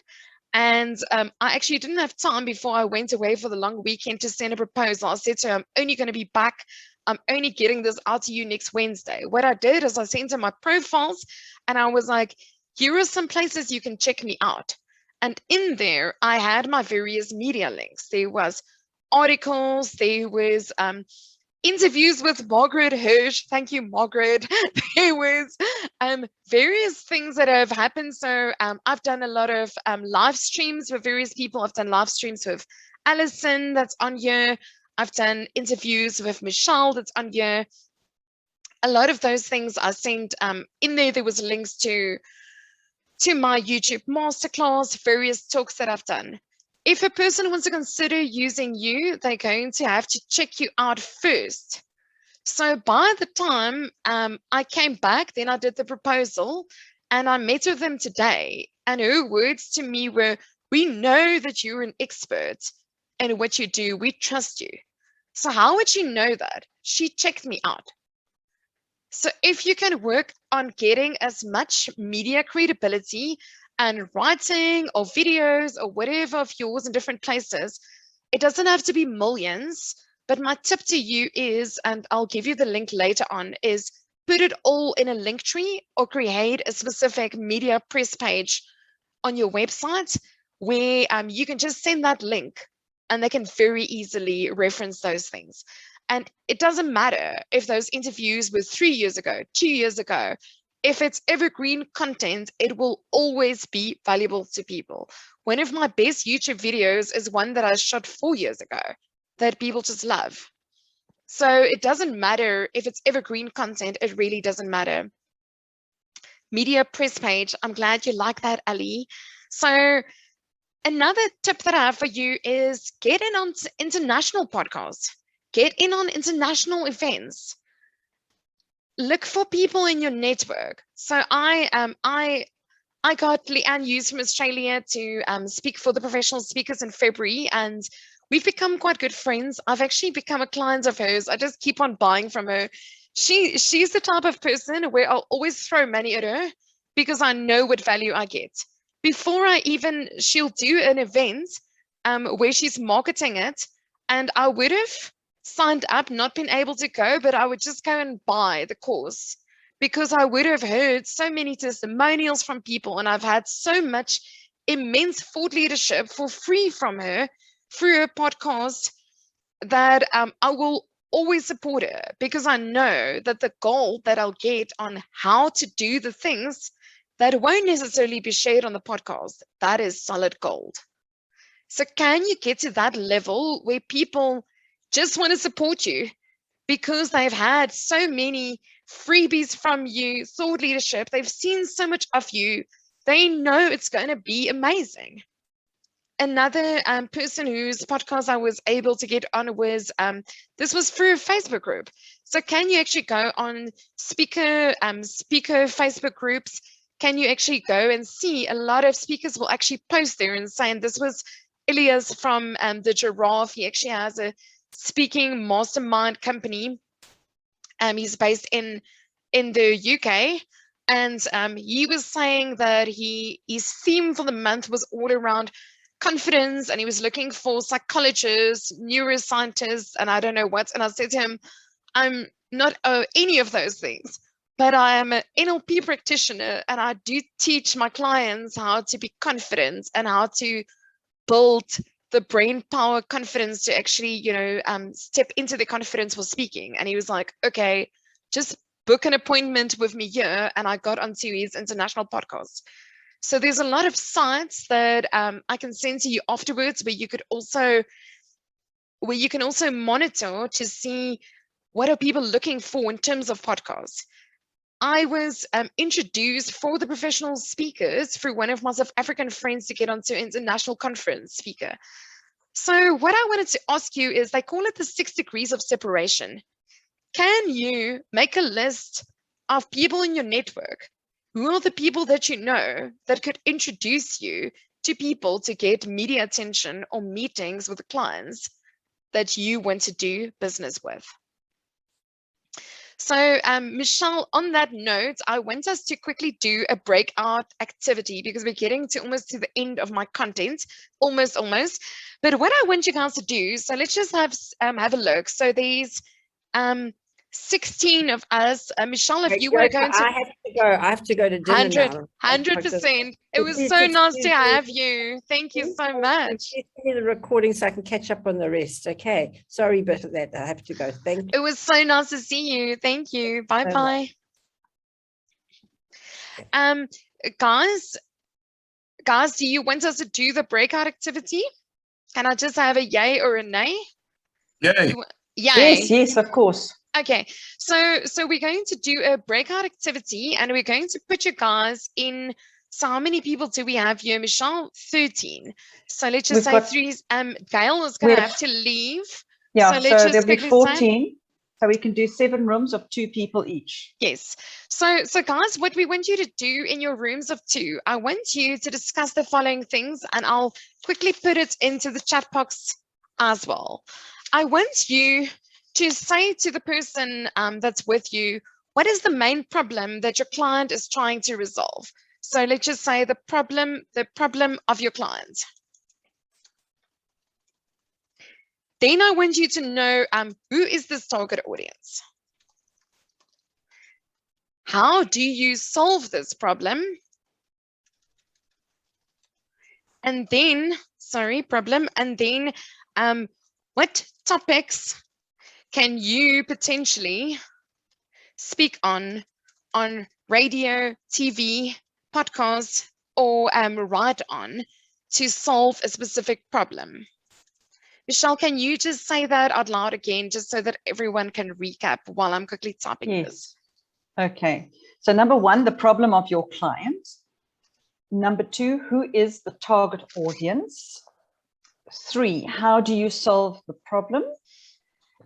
And I actually didn't have time before I went away for the long weekend to send a proposal. I said to him, I'm only going to be back. I'm only getting this out to you next Wednesday. What I did is I sent him my profiles and I was like, here are some places you can check me out. And in there, I had my various media links. There was articles, there was interviews with Margaret Hirsch. Thank you, Margaret. There was various things that have happened. So I've done a lot of live streams with various people. I've done live streams with Alison, that's on here. I've done interviews with Michelle, that's on here. A lot of those things I sent in there. There was links to my YouTube masterclass, various talks that I've done. If a person wants to consider using you, they're going to have to check you out first. So by the time I came back, then I did the proposal and I met with them today. And her words to me were, we know that you're an expert in what you do. We trust you. So how would she know that? She checked me out. So if you can work on getting as much media credibility and writing or videos or whatever of yours in different places, it doesn't have to be millions, but my tip to you is, and I'll give you the link later on, is put it all in a link tree or create a specific media press page on your website where you can just send that link and they can very easily reference those things. And it doesn't matter if those interviews were 3 years ago, 2 years ago. If it's evergreen content, it will always be valuable to people. One of my best YouTube videos is one that I shot 4 years ago that people just love. So it doesn't matter if it's evergreen content, it really doesn't matter. Media press page, I'm glad you like that, Ali. So another tip that I have for you is get in on international podcasts. Get in on international events. Look for people in your network. So I got Leanne Hughes from Australia to speak for the professional speakers in February, and we've become quite good friends. I've actually become a client of hers. I just keep on buying from her. She's the type of person where I'll always throw money at her because I know what value I get. before she'll do an event where she's marketing it, and I would have signed up, not been able to go, but I would just go and buy the course because I would have heard so many testimonials from people, and I've had so much immense thought leadership for free from her through her podcast that I will always support her, because I know that the gold that I'll get on how to do the things that won't necessarily be shared on the podcast, that is solid gold. So can you get to that level where people just want to support you because they've had so many freebies from you, thought leadership, they've seen so much of you, they know it's going to be amazing. Another person whose podcast I was able to get on was, this was through a Facebook group. So can you actually go on speaker Facebook groups? Can you actually go and see a lot of speakers will actually post there and saying, this was Elias from the Giraffe. He actually has a speaking mastermind company. He's based in the UK. And he was saying that his theme for the month was all around confidence, and he was looking for psychologists, neuroscientists, and I don't know what. And I said to him, I'm not any of those things, but I am an NLP practitioner, and I do teach my clients how to be confident and how to build the brain power confidence to actually, step into the confidence for speaking. And he was like, okay, just book an appointment with me here. And I got onto his international podcast. So there's a lot of sites that I can send to you afterwards, where you can also monitor to see what are people looking for in terms of podcasts. I was introduced for the professional speakers through one of my South African friends to get onto international conference speaker. So what I wanted to ask you is, they call it the 6 degrees of separation. Can you make a list of people in your network? Who are the people that you know that could introduce you to people to get media attention or meetings with clients that you want to do business with? So Michelle, on that note, I want us to quickly do a breakout activity because we're getting to almost to the end of my content, almost. But what I want you guys to do, so let's just have a look. So there's 16 of us. Michelle, if you were going to... I have to go to dinner 100%. It was so nice to have you. Thank you so much. Give me the recording so I can catch up on the rest. Okay. Sorry about that. I have to go. Thank you. It was so nice to see you. Thank you. Bye-bye. Guys, do you want us to do the breakout activity? Can I just have a yay or a nay? Yay. Yay. Yes, of course. Okay, so we're going to do a breakout activity, and we're going to put you guys in. So how many people do we have here, Michelle? 13. So let's just say 3. Gail is going to have to leave. Yeah, so there'll be 14. So we can do 7 rooms of 2 people each. Yes. So guys, what we want you to do in your rooms of 2, I want you to discuss the following things, and I'll quickly put it into the chat box as well. I want you to say to the person that's with you, what is the main problem that your client is trying to resolve? So let's just say the problem of your client. Then I want you to know who is this target audience? How do you solve this problem? And then, what topics can you potentially speak on radio, TV, podcasts, or write on to solve a specific problem? Michelle, can you just say that out loud again, just so that everyone can recap while I'm quickly typing this? Okay. So number 1, the problem of your client. Number 2, who is the target audience? 3, how do you solve the problem?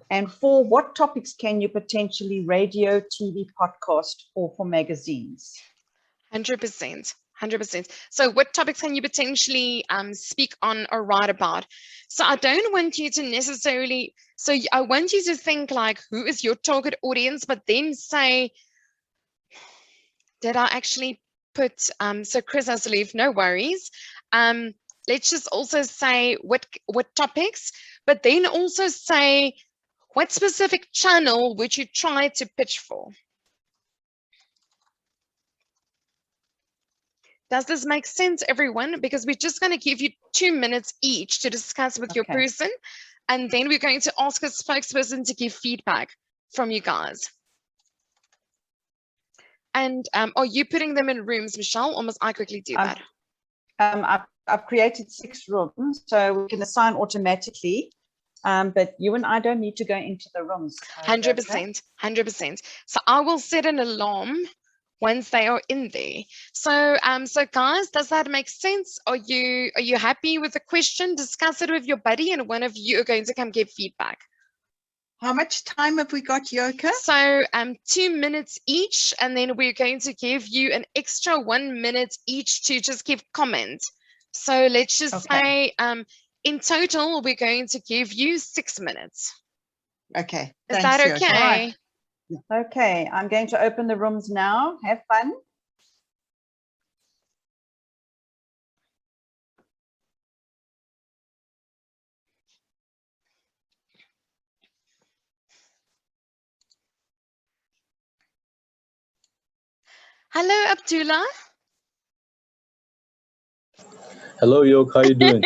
And 4, what topics can you potentially radio, TV, podcast, or for magazines? 100%. So what topics can you potentially speak on or write about? So I don't want you to necessarily, so I want you to think like, who is your target audience, but then say, did I actually put, so Chris has to leave, no worries. Let's just also say what topics, but then also say what specific channel would you try to pitch for? Does this make sense, everyone? Because we're just going to give you 2 minutes each to discuss with your person, and then we're going to ask a spokesperson to give feedback from you guys. And are you putting them in rooms, Michelle, or must I quickly do that? I've created 6 rooms, so we can assign automatically. But you and I don't need to go into the rooms. 100%, 100%. So I will set an alarm once they are in there. So, so guys, does that make sense? Are you happy with the question? Discuss it with your buddy, and one of you are going to come give feedback. How much time have we got, Yoke? So 2 minutes each, and then we're going to give you an extra 1 minute each to just give comment. So let's just say in total, we're going to give you 6 minutes. Okay. Is Thanks, that Yoke. okay? Okay, I'm going to open the rooms now. Have fun. Hello, Abdullah. Hello, Yoke. How you doing?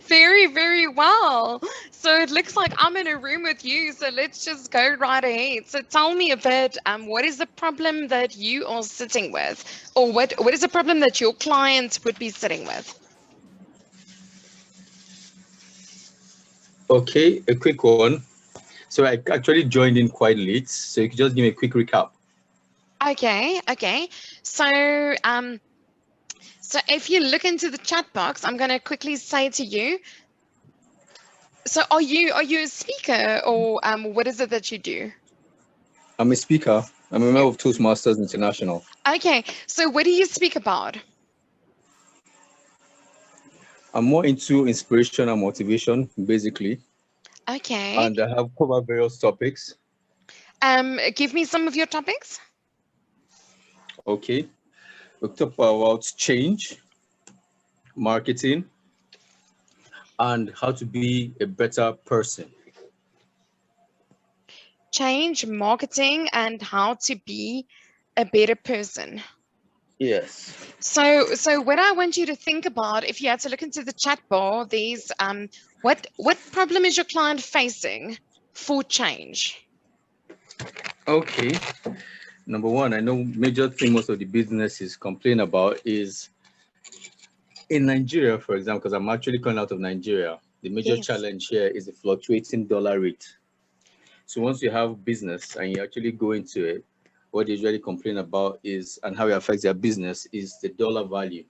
Very, very well. So it looks like I'm in a room with you. So let's just go right ahead. So tell me a bit, what is the problem that you are sitting with? Or what is the problem that your clients would be sitting with? Okay, a quick one. So I actually joined in quite late. So you could just give me a quick recap. Okay. So, so if you look into the chat box, I'm going to quickly say to you, so are you a speaker, or what is it that you do? I'm a speaker. I'm a member of Toastmasters International. Okay, so what do you speak about? I'm more into inspiration and motivation, basically. Okay. And I have covered various topics. Give me some of your topics. Okay. We'll talk about change, marketing, and how to be a better person. Change, marketing, and how to be a better person. Yes. So what I want you to think about, if you had to look into the chat bar, there's what problem is your client facing for change? Okay. Number one, I know major thing most of the businesses complain about is in Nigeria, for example, because I'm actually coming out of Nigeria, the major challenge here is the fluctuating dollar rate. So once you have business and you actually go into it, what they usually complain about is, and how it affects their business, is the dollar value.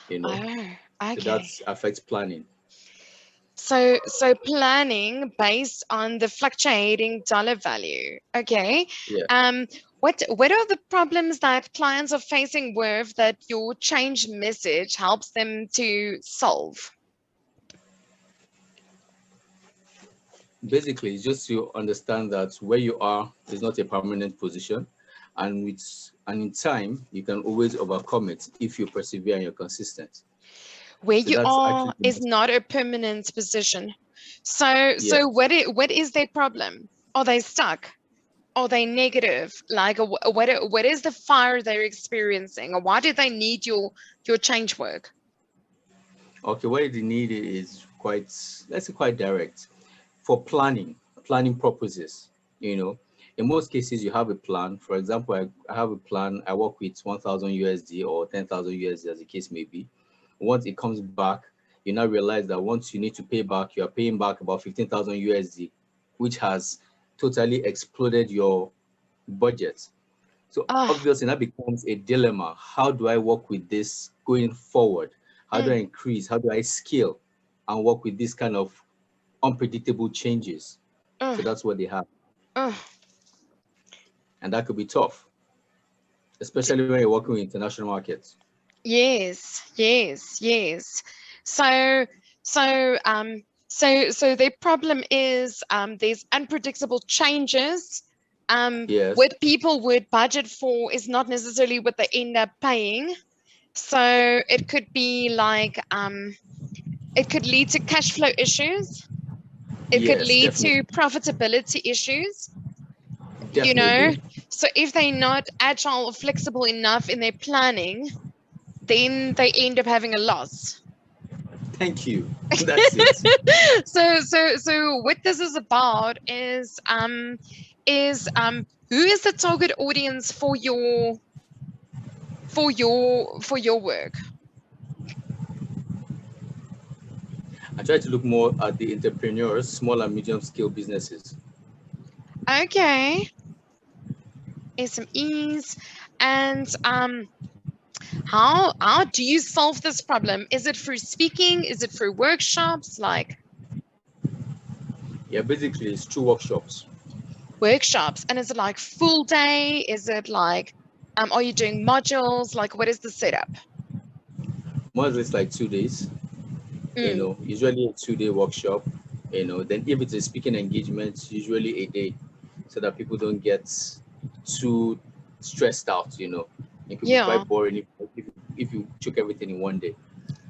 You know, okay. So that affects planning. So planning based on the fluctuating dollar value. Okay. Yeah. What are the problems that clients are facing with that your change message helps them to solve? Basically, it's just to understand that where you are is not a permanent position, and in time you can always overcome it if you persevere and you're consistent. Where you are is not a permanent position. So what is their problem? Are they stuck? Are they negative? Like what is the fire they're experiencing, or why do they need your change work? Okay, what they need is quite, let's say, quite direct. For planning purposes, you know, in most cases you have a plan. For example, I have a plan. I work with 1,000 USD or 10,000 USD, as the case may be. Once it comes back, you now realize that once you need to pay back, you are paying back about 15,000 USD, which has totally exploded your budget. So obviously that becomes a dilemma. How do I work with this going forward? How do I increase? How do I scale and work with this kind of unpredictable changes? So that's what they have. And that could be tough, especially when you're working with international markets. Yes. So their problem is there's unpredictable changes Yes. what people would budget for is not necessarily what they end up paying. So it could be like, it could lead to cash flow issues. It could Yes, lead definitely. to profitability issues, you know. Definitely. So if they're not agile or flexible enough in their planning, then they end up having a loss. Thank you. That's it. So what this is about is who is the target audience for your work? I try to look more at the entrepreneurs, small and medium scale businesses. Okay. SMEs. And how do you solve this problem? Is it through speaking? Is it through workshops? Like Yeah, basically it's 2 workshops. workshops. And is it like full day? Is it like are you doing modules? Like what is the setup? More or less like 2 days. You know, usually a 2-day workshop, you know, then if it's a speaking engagement, usually a day, so that people don't get too stressed out, you know. It could be quite boring if you took everything in one day.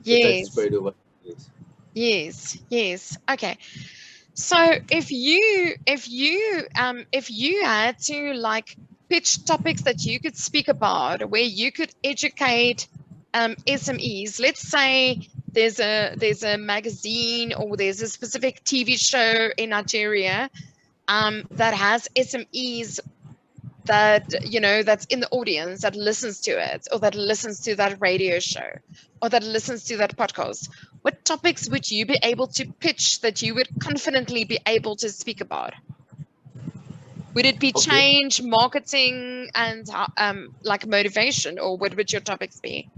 So try to spread it over days. Yes. Okay. So if you had to like pitch topics that you could speak about, where you could educate SMEs, let's say there's a magazine or there's a specific TV show in Nigeria that has SMEs that, you know, that's in the audience, that listens to it, or that listens to that radio show, or that listens to that podcast. What topics would you be able to pitch that you would confidently be able to speak about? Would it be change, marketing, and like motivation, or what would your topics be?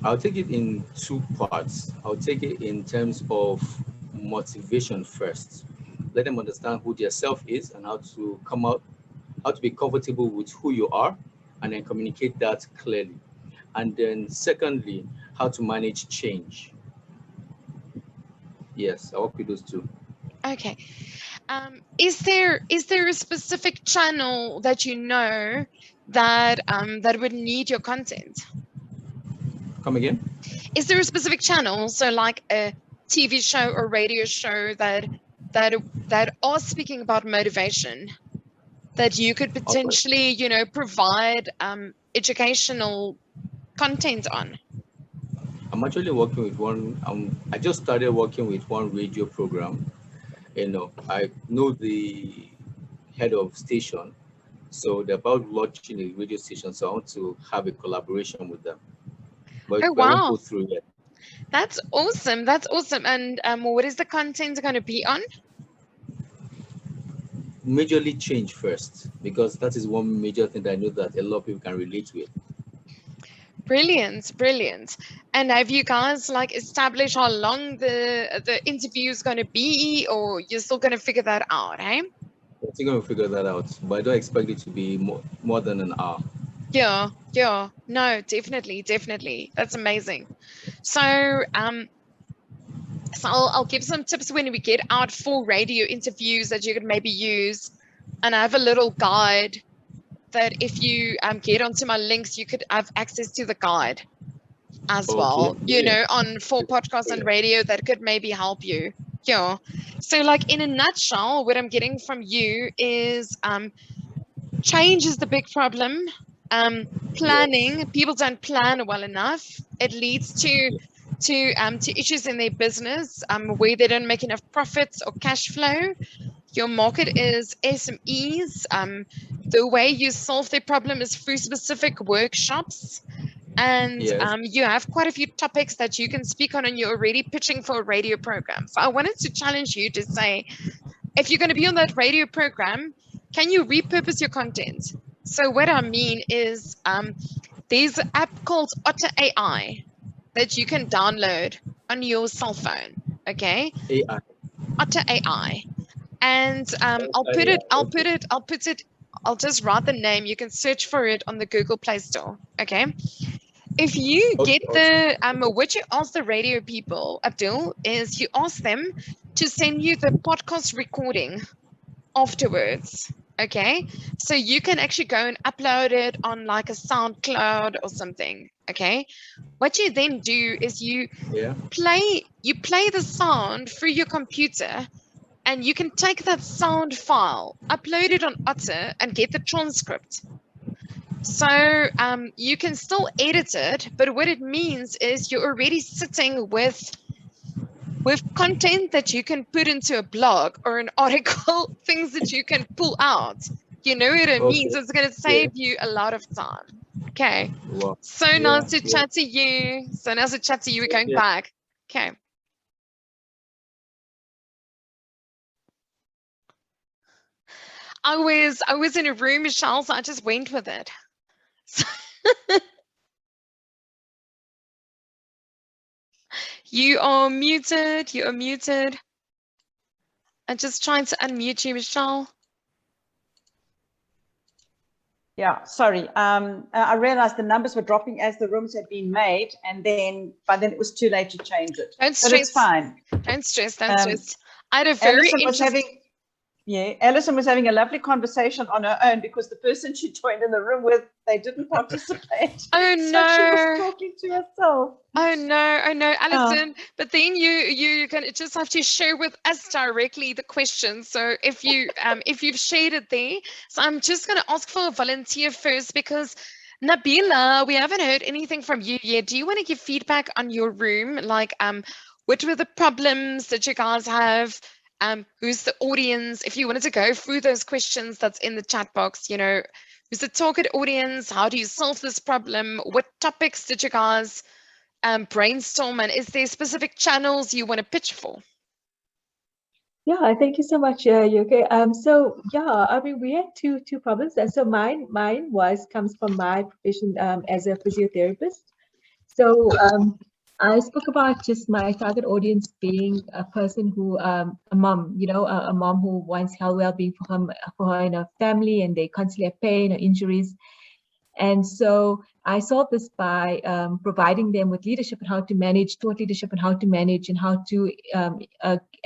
I'll take it in 2 parts. I'll take it in terms of motivation first. Let them understand who their self is and how to come out, how to be comfortable with who you are, and then communicate that clearly. And then secondly, how to manage change. Yes, I work with those 2. Okay. Is there a specific channel that you know that that would need your content? Come again? Is there a specific channel, so like a TV show or radio show that are speaking about motivation, that you could potentially, you know, provide educational content on? I'm actually working with one. I just started working with one radio program. You know, I know the head of station, so they're about launching a radio station. So I want to have a collaboration with them. But oh wow, I won't go through yet. That's awesome. That's awesome. And what is the content going to be on? Majorly change first, because that is one major thing that I know that a lot of people can relate with. Brilliant. And have you guys like established how long the interview is going to be, or you're still going to figure that out, eh? I'm still going to figure that out, but I don't expect it to be more than an hour. Yeah. No, definitely. That's amazing. So I'll give some tips when we get out for radio interviews that you could maybe use. And I have a little guide that if you get onto my links, you could have access to the guide as well, you know, for podcasts and radio that could maybe help you. Yeah. So like in a nutshell, what I'm getting from you is change is the big problem. Planning, people don't plan well enough. It leads to issues in their business where they don't make enough profits or cash flow. Your market is SMEs. The way you solve their problem is through specific workshops. And you have quite a few topics that you can speak on, and you're already pitching for a radio program. So I wanted to challenge you to say, if you're going to be on that radio program, can you repurpose your content? So what I mean is there's an app called Otter AI that you can download on your cell phone. Okay. AI. Otter AI. And I'll just write the name. You can search for it on the Google Play Store. Okay. If you get the what you ask the radio people, Abdul, is you ask them to send you the podcast recording afterwards. Okay, so you can actually go and upload it on like a SoundCloud or something. Okay, what you then do is you Yeah. play the sound through your computer, and you can take that sound file, upload it on Otter, and get the transcript. So you can still edit it, but what it means is you're already sitting with content that you can put into a blog or an article, things that you can pull out. You know what it means? Okay. It's going to save you a lot of time. Okay. Wow. So Yeah, nice to yeah. chat to you. So nice to chat to you. We're going Yeah. back. Okay. I was in a room, Michelle, so I just went with it. You are muted. You are muted. I'm just trying to unmute you, Michelle. Yeah, sorry. I realized the numbers were dropping as the rooms had been made, and then by then it was too late to change it. Don't But stress. it's fine. Don't stress. Don't stress. I had a very Alison was interesting. having, yeah, Alison was having a lovely conversation on her own because the person she joined in the room with, they didn't participate. Oh So no. she was talking to herself. Oh no, Alison. But then you can just have to share with us directly the question. So if you've shared it there, so I'm just going to ask for a volunteer first, because Nabila, we haven't heard anything from you yet. Do you want to give feedback on your room? Like what were the problems that you guys have? Who's the audience? If you wanted to go through those questions that's in the chat box, you know, who's the target audience? How do you solve this problem? What topics did you guys brainstorm, and is there specific channels you want to pitch for? Yeah, thank you so much, Yoke. So yeah, I mean, we had two problems, and so mine comes from my profession as a physiotherapist. So I spoke about just my target audience being a person who, a mom, you know, a mom who wants health well-being for her and her family, and they constantly have pain or injuries. And so I solved this by providing them with leadership and how to manage, thought leadership and how to manage, and how to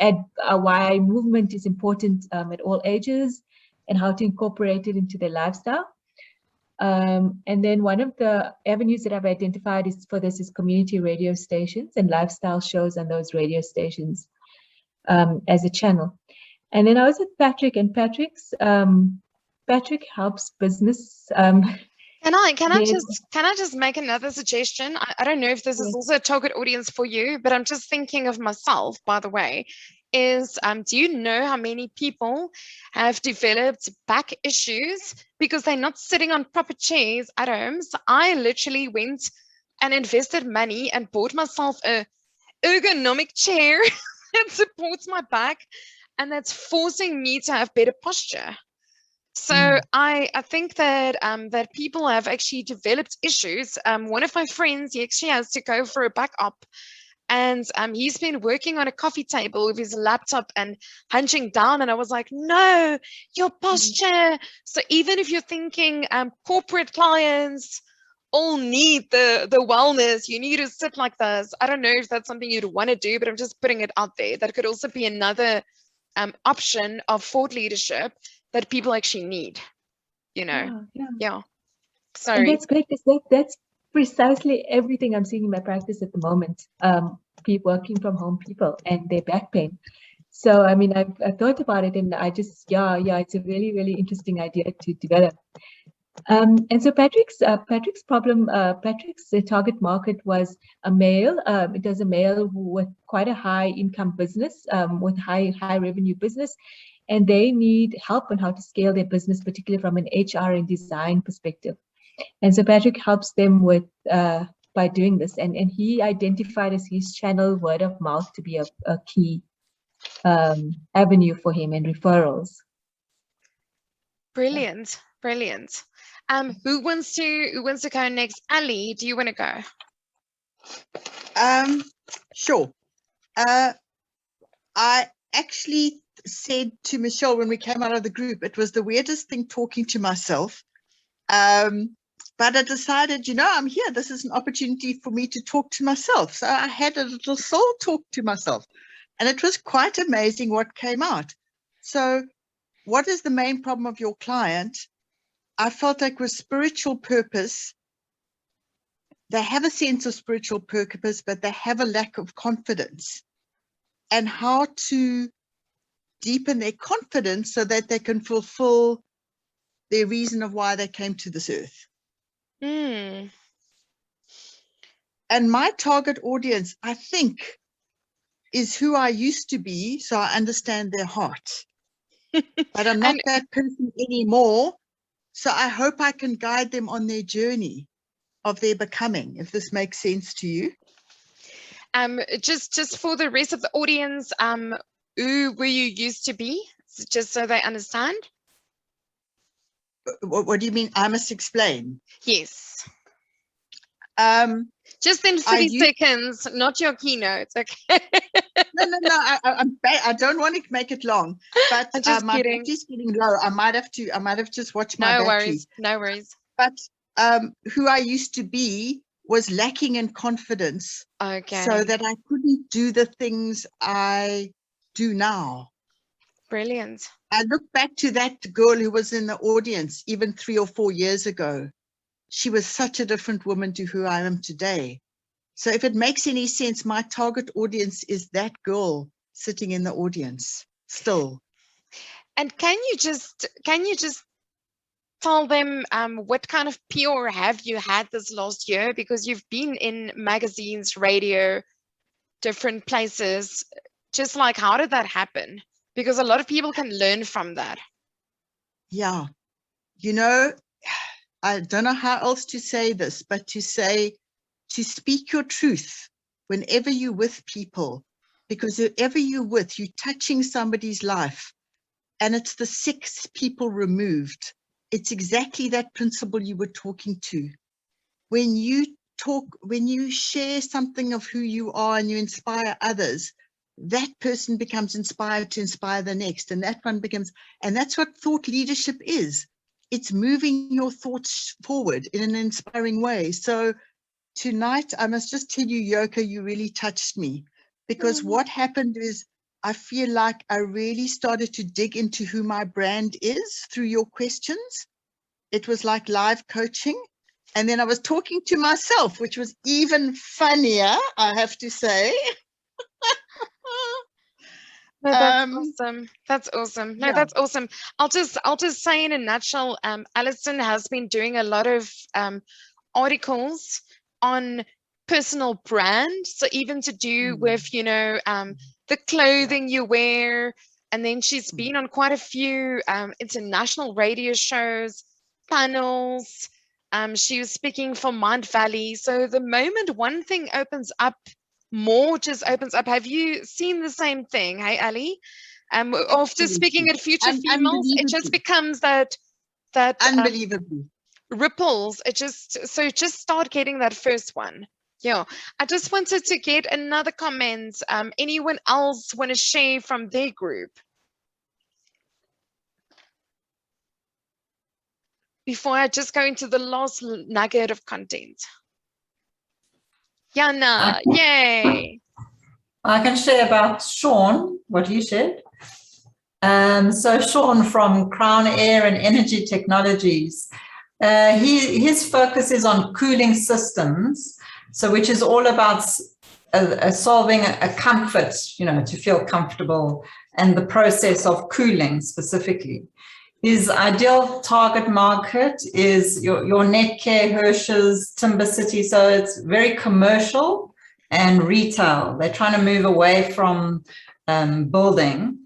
add why movement is important at all ages, and how to incorporate it into their lifestyle. And then one of the avenues that I've identified is community radio stations and lifestyle shows on those radio stations as a channel. And then I was with Patrick, and Patrick helps business. Can I just make another suggestion? I don't know if this is also a target audience for you, but I'm just thinking of myself, by the way, is do you know how many people have developed back issues because they're not sitting on proper chairs at home? So I literally went and invested money and bought myself a ergonomic chair that supports my back, and that's forcing me to have better posture. So I think that that people have actually developed issues. One of my friends, he actually has to go for a backup, and he's been working on a coffee table with his laptop and hunching down. And I was like, no, your posture. So even if you're thinking corporate clients all need the wellness, you need to sit like this. I don't know if that's something you'd want to do, but I'm just putting it out there. That could also be another option of thought leadership that people actually need, you know. Yeah. Sorry. And that's great, because that's precisely everything I'm seeing in my practice at the moment. People working from home, people and their back pain. So I mean, I've thought about it, and I just it's a really, really interesting idea to develop. And so Patrick's problem, Patrick's target market was a male. It was a male who with quite a high income business, with high revenue business, and they need help on how to scale their business, particularly from an HR and design perspective. And so Patrick helps them with by doing this, and he identified as his channel word of mouth to be a key avenue for him and referrals. Brilliant. Who wants to go next? Ali, do you want to go? Sure. I actually said to Michelle when we came out of the group, it was the weirdest thing talking to myself. But I decided, you know, I'm here. This is an opportunity for me to talk to myself. So I had a little soul talk to myself, and it was quite amazing what came out. So what is the main problem of your client? I felt like with spiritual purpose, they have a sense of spiritual purpose, but they have a lack of confidence, and how to deepen their confidence so that they can fulfill their reason of why they came to this earth. Mm. And my target audience, I think, is who I used to be, so I understand their heart. But I'm not that person anymore, so I hope I can guide them on their journey of their becoming, if this makes sense to you. Just for the rest of the audience, who were you used to be, just so they understand? What do you mean? I must explain. Yes. Just in 30 seconds, not your keynote. Okay. No. I don't want to make it long, but my battery's getting low. I might have just watched my battery. No worries. But who I used to be was lacking in confidence. Okay. So that I couldn't do the things I do now. Brilliant. I look back to that girl who was in the audience even 3 or 4 years ago. She was such a different woman to who I am today. So if it makes any sense, my target audience is that girl sitting in the audience still. And can you just tell them what kind of PR have you had this last year? Because you've been in magazines, radio, different places. Just like, how did that happen? Because a lot of people can learn from that. Yeah. You know, I don't know how else to say this, but to speak your truth whenever you're with people, because whoever you're with, you're touching somebody's life, and it's the 6 people removed. It's exactly that principle you were talking to. When you share something of who you are and you inspire others, that person becomes inspired to inspire the next, and that one becomes, and that's what thought leadership is. It's moving your thoughts forward in an inspiring way. So tonight, I must just tell you, Yoke, you really touched me, because what happened is I feel like I really started to dig into who my brand is through your questions. It was like live coaching. And then I was talking to myself, which was even funnier, I have to say. No, that's awesome. That's awesome. No, Yeah. that's awesome. I'll just say in a nutshell, Alison has been doing a lot of articles on personal brand. So even to do with, the clothing you wear. And then she's been on quite a few international radio shows, panels. She was speaking for Mind Valley. So the moment one thing opens up, more just opens up. Have you seen the same thing? Hey, Ali? After speaking at Future Females, it just becomes that unbelievably ripples. Just start getting that first one. Yeah, I just wanted to get another comment. Anyone else want to share from their group before I just go into the last nugget of content? Yana, yay! I can share about Sean, what he said. So Sean from Crown Air and Energy Technologies, his focus is on cooling systems, so which is all about solving a comfort, to feel comfortable, and the process of cooling specifically. His ideal target market is your Netcare, Hirsch's, Timber City, so it's very commercial and retail. They're trying to move away from building.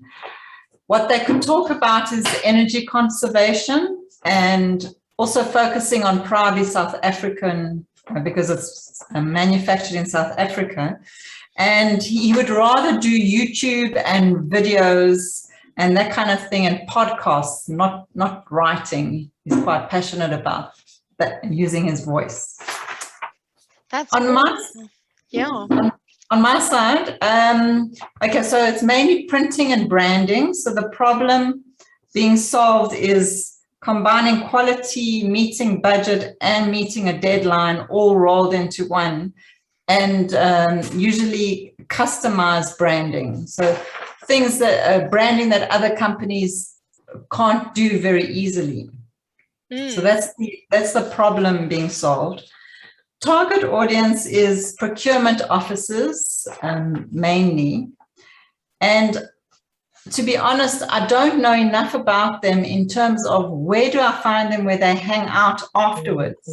What they could talk about is energy conservation and also focusing on proudly South African, because it's manufactured in South Africa. And he would rather do YouTube and videos and that kind of thing, and podcasts, not writing. He's quite passionate about that and using his voice. That's on awesome. On my side, okay, so it's mainly printing and branding. So the problem being solved is combining quality, meeting budget, and meeting a deadline all rolled into one, and usually customized branding. So things that branding that other companies can't do very easily. So that's the problem being solved. Target audience is procurement officers, mainly. And to be honest, I don't know enough about them in terms of where do I find them where they hang out afterwards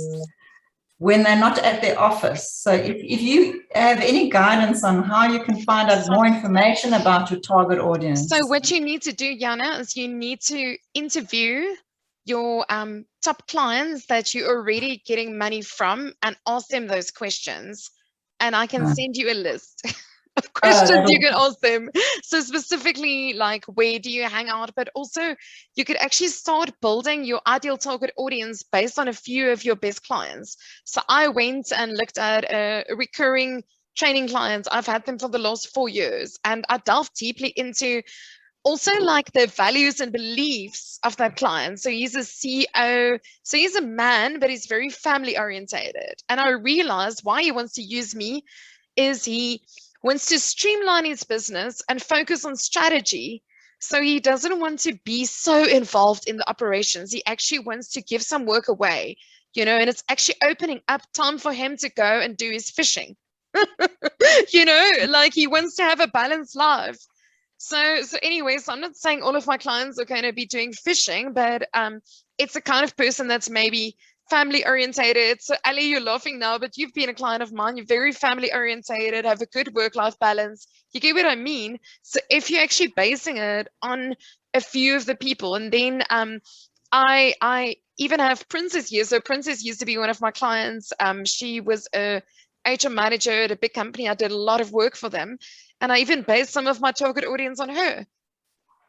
when they're not at their office. So if you have any guidance on how you can find out more information about your target audience. So what you need to do, Jana, is you need to interview your top clients that you're already getting money from and ask them those questions. And I can send you a list of questions you can ask them. So specifically, like, where do you hang out? But also you could actually start building your ideal target audience based on a few of your best clients. So I went and looked at recurring training clients. I've had them for the last 4 years, and I delved deeply into also like the values and beliefs of that client. So he's a CEO, so he's a man, but he's very family orientated. And I realized why he wants to use me is he wants to streamline his business and focus on strategy. So he doesn't want to be so involved in the operations. He actually wants to give some work away, you know, and it's actually opening up time for him to go and do his fishing. You know, like he wants to have a balanced life. So anyway, so I'm not saying all of my clients are going to be doing fishing, but it's the kind of person that's maybe family orientated. So Ali, you're laughing now, but you've been a client of mine. You're very family orientated, have a good work-life balance. You get what I mean? So if you're actually basing it on a few of the people, and then I even have Princess here. So Princess used to be one of my clients. She was a HR manager at a big company. I did a lot of work for them. And I even based some of my target audience on her,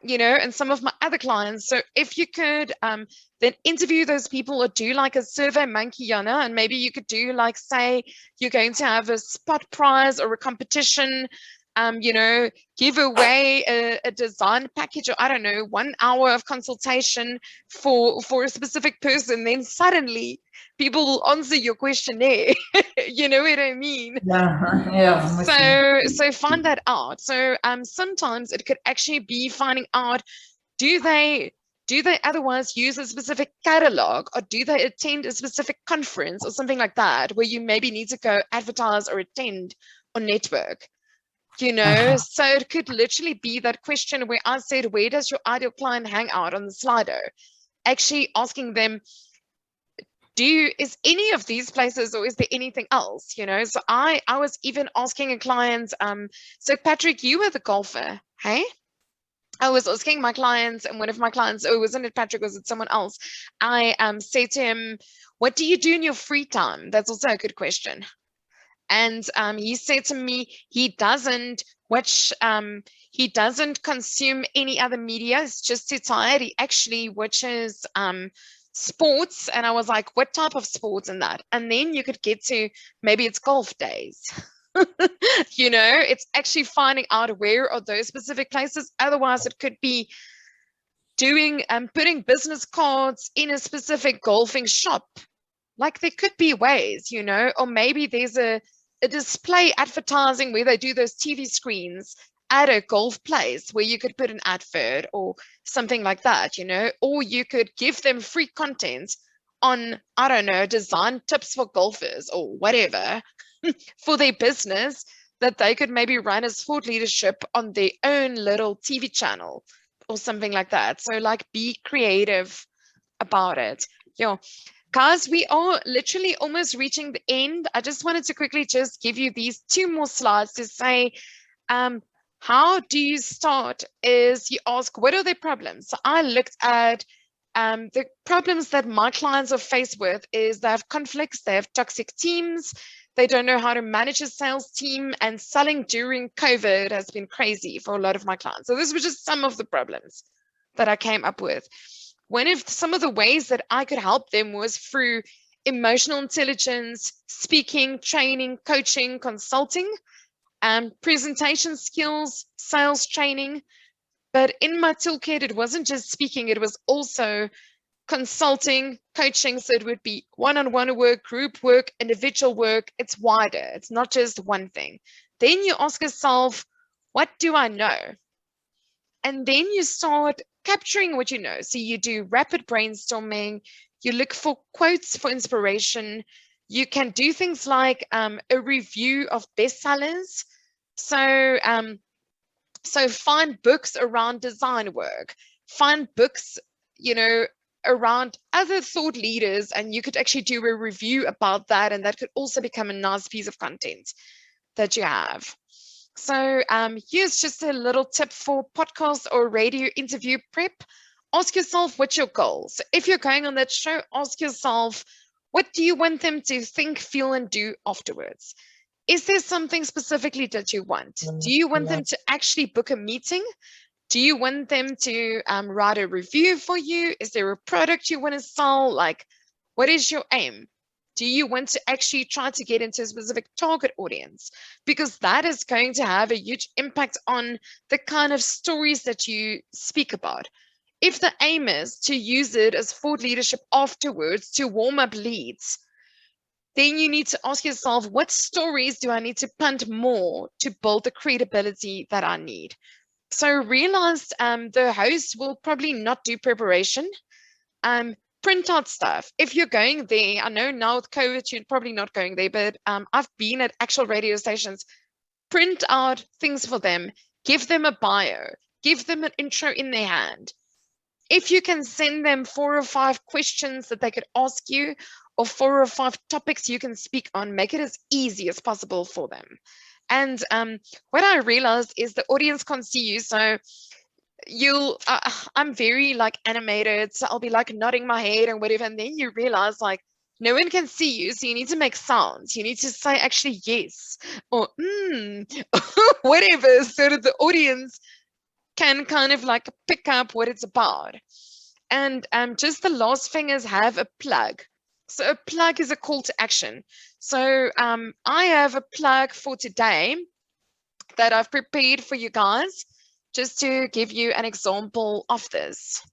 you know, and some of my other clients. So if you could then interview those people or do like a survey monkey, Jana, and maybe you could do like, say, you're going to have a spot prize or a competition, you know, give away a design package, or I don't know, 1 hour of consultation for a specific person, then suddenly people will answer your questionnaire. You know what I mean? Yeah. So find that out. So sometimes it could actually be finding out, do they otherwise use a specific catalog, or do they attend a specific conference or something like that, where you maybe need to go advertise or attend or network, you know? So it could literally be that question where I said, where does your ideal client hang out on the Slido? Actually asking them, is any of these places, or is there anything else, you know? So I was even asking a client, so Patrick, you were the golfer, hey? I was asking my clients, and one of my clients, oh, wasn't it Patrick, was it someone else? I said to him, what do you do in your free time? That's also a good question. And he said to me, he doesn't watch, he doesn't consume any other media. It's just too tired. He actually watches sports. And I was like, what type of sports and that? And then you could get to, maybe it's golf days. You know, it's actually finding out where are those specific places. Otherwise, it could be doing putting business cards in a specific golfing shop. Like there could be ways, you know, or maybe there's a display advertising where they do those TV screens at a golf place where you could put an advert or something like that, you know, or you could give them free content on, I don't know, design tips for golfers or whatever for their business that they could maybe run as thought leadership on their own little TV channel or something like that. So like be creative about it. Yeah. Guys, we are literally almost reaching the end. I just wanted to quickly just give you these 2 more slides to say, how do you start is you ask, what are their problems? So I looked at the problems that my clients are faced with is they have conflicts, they have toxic teams, they don't know how to manage a sales team, and selling during COVID has been crazy for a lot of my clients. So this was just some of the problems that I came up with. One of some of the ways that I could help them was through emotional intelligence, speaking, training, coaching, consulting, presentation skills, sales training. But in my toolkit, it wasn't just speaking, it was also consulting, coaching. So it would be one-on-one work, group work, individual work. It's wider. It's not just one thing. Then you ask yourself, what do I know? And then you start capturing what you know. So you do rapid brainstorming, you look for quotes for inspiration. You can do things like a review of bestsellers. So, so find books around design work, find books, you know, around other thought leaders, and you could actually do a review about that, and that could also become a nice piece of content that you have. So here's just a little tip for podcast or radio interview prep. Ask yourself what's your goals. If you're going on that show, ask yourself, what do you want them to think, feel, and do afterwards? Is there something specifically that you want? Do you want them to actually book a meeting? Do you want them to write a review for you? Is there a product you want to sell? Like, what is your aim? Do you want to actually try to get into a specific target audience? Because that is going to have a huge impact on the kind of stories that you speak about. If the aim is to use it as thought leadership afterwards to warm up leads, then you need to ask yourself, what stories do I need to plant more to build the credibility that I need? So realize the host will probably not do preparation. Print out stuff. If you're going there, I know now with COVID, you're probably not going there, but I've been at actual radio stations. Print out things for them. Give them a bio. Give them an intro in their hand. If you can send them 4 or 5 questions that they could ask you, or 4 or 5 topics you can speak on, make it as easy as possible for them. And what I realized is the audience can't see you. So I'm very like animated. So I'll be like nodding my head and whatever. And then you realize like no one can see you. So you need to make sounds. You need to say actually yes or whatever, so that the audience can kind of like pick up what it's about. And just the last thing is have a plug. So a plug is a call to action. So I have a plug for today that I've prepared for you guys, just to give you an example of this.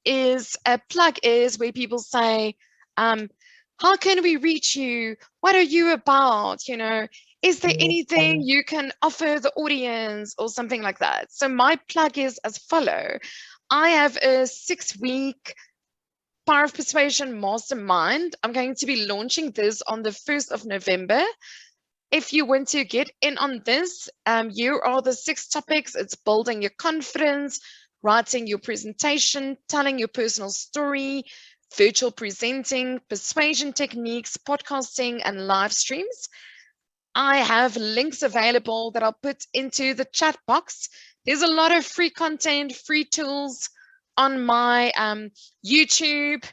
Is a plug is where people say, how can we reach you? What are you about? You know, is there anything you can offer the audience or something like that? So my plug is as follow. I have a 6-week Power of Persuasion Mastermind. I'm going to be launching this on the 1st of November. If you want to get in on this, here are the 6 topics. It's building your confidence, writing your presentation, telling your personal story, virtual presenting, persuasion techniques, podcasting, and live streams. I have links available that I'll put into the chat box. There's a lot of free content, free tools on my YouTube.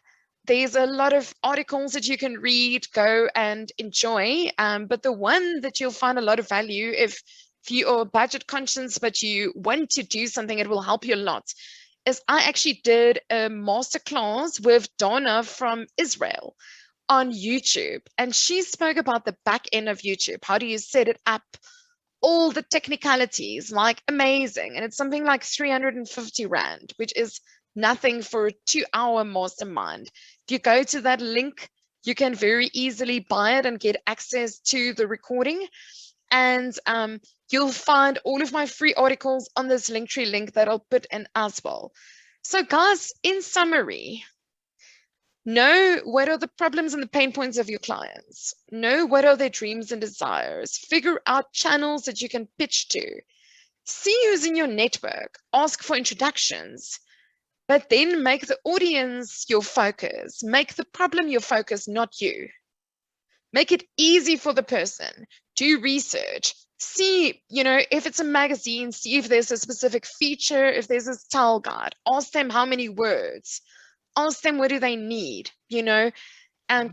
There's a lot of articles that you can read, go and enjoy. But the one that you'll find a lot of value if you are budget conscious, but you want to do something, it will help you a lot, is I actually did a masterclass with Donna from Israel on YouTube. And she spoke about the back end of YouTube. How do you set it up? All the technicalities, like amazing. And it's something like 350 Rand, which is nothing for a 2-hour mastermind. If you go to that link, you can very easily buy it and get access to the recording. And you'll find all of my free articles on this Linktree link that I'll put in as well. So guys, in summary, know what are the problems and the pain points of your clients. Know what are their dreams and desires. Figure out channels that you can pitch to. See who's in your network. Ask for introductions. But then make the audience your focus. Make the problem your focus, not you. Make it easy for the person. Do research. See, you know, if it's a magazine, see if there's a specific feature, if there's a style guide. Ask them how many words. Ask them what do they need, you know.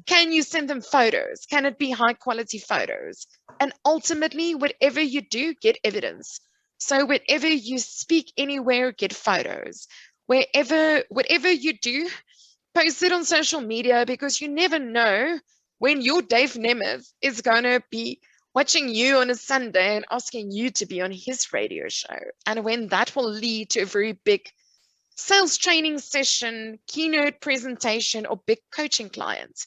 Can you send them photos? Can it be high quality photos? And ultimately, whatever you do, get evidence. So whenever you speak anywhere, get photos. Whatever you do, post it on social media, because you never know when your Dave Nemeth is going to be watching you on a Sunday and asking you to be on his radio show. And when that will lead to a very big sales training session, keynote presentation, or big coaching clients.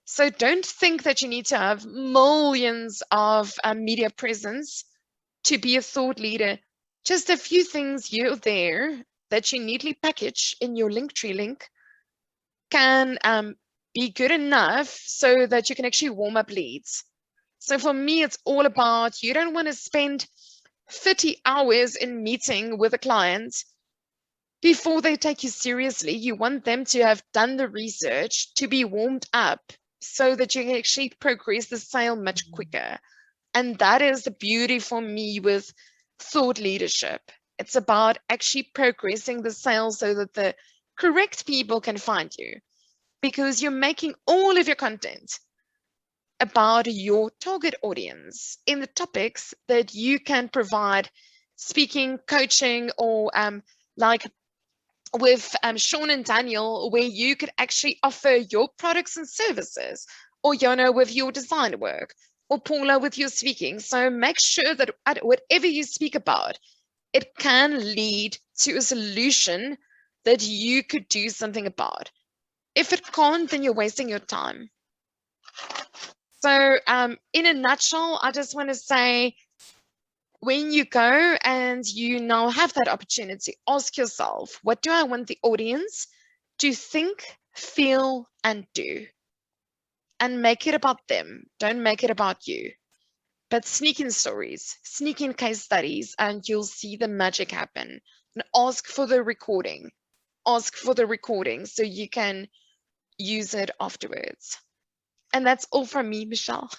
So don't think that you need to have millions of media presence to be a thought leader. Just a few things here or there that you neatly package in your Linktree link can be good enough so that you can actually warm up leads. So for me, it's all about, you don't want to spend 30 hours in meeting with a client before they take you seriously. You want them to have done the research, to be warmed up, so that you can actually progress the sale much quicker. And that is the beauty for me with thought leadership. It's about actually progressing the sale so that the correct people can find you, because you're making all of your content about your target audience in the topics that you can provide speaking, coaching, or like with Sean and Daniel, where you could actually offer your products and services, or Yana with your design work, or Paula with your speaking. So make sure that whatever you speak about, it can lead to a solution that you could do something about. If it can't, then you're wasting your time. So in a nutshell, I just want to say, when you go and you now have that opportunity, ask yourself, what do I want the audience to think, feel, and do? And make it about them. Don't make it about you. But sneak in stories, sneak in case studies, and you'll see the magic happen. And ask for the recording. Ask for the recording so you can use it afterwards. And that's all from me, Michelle.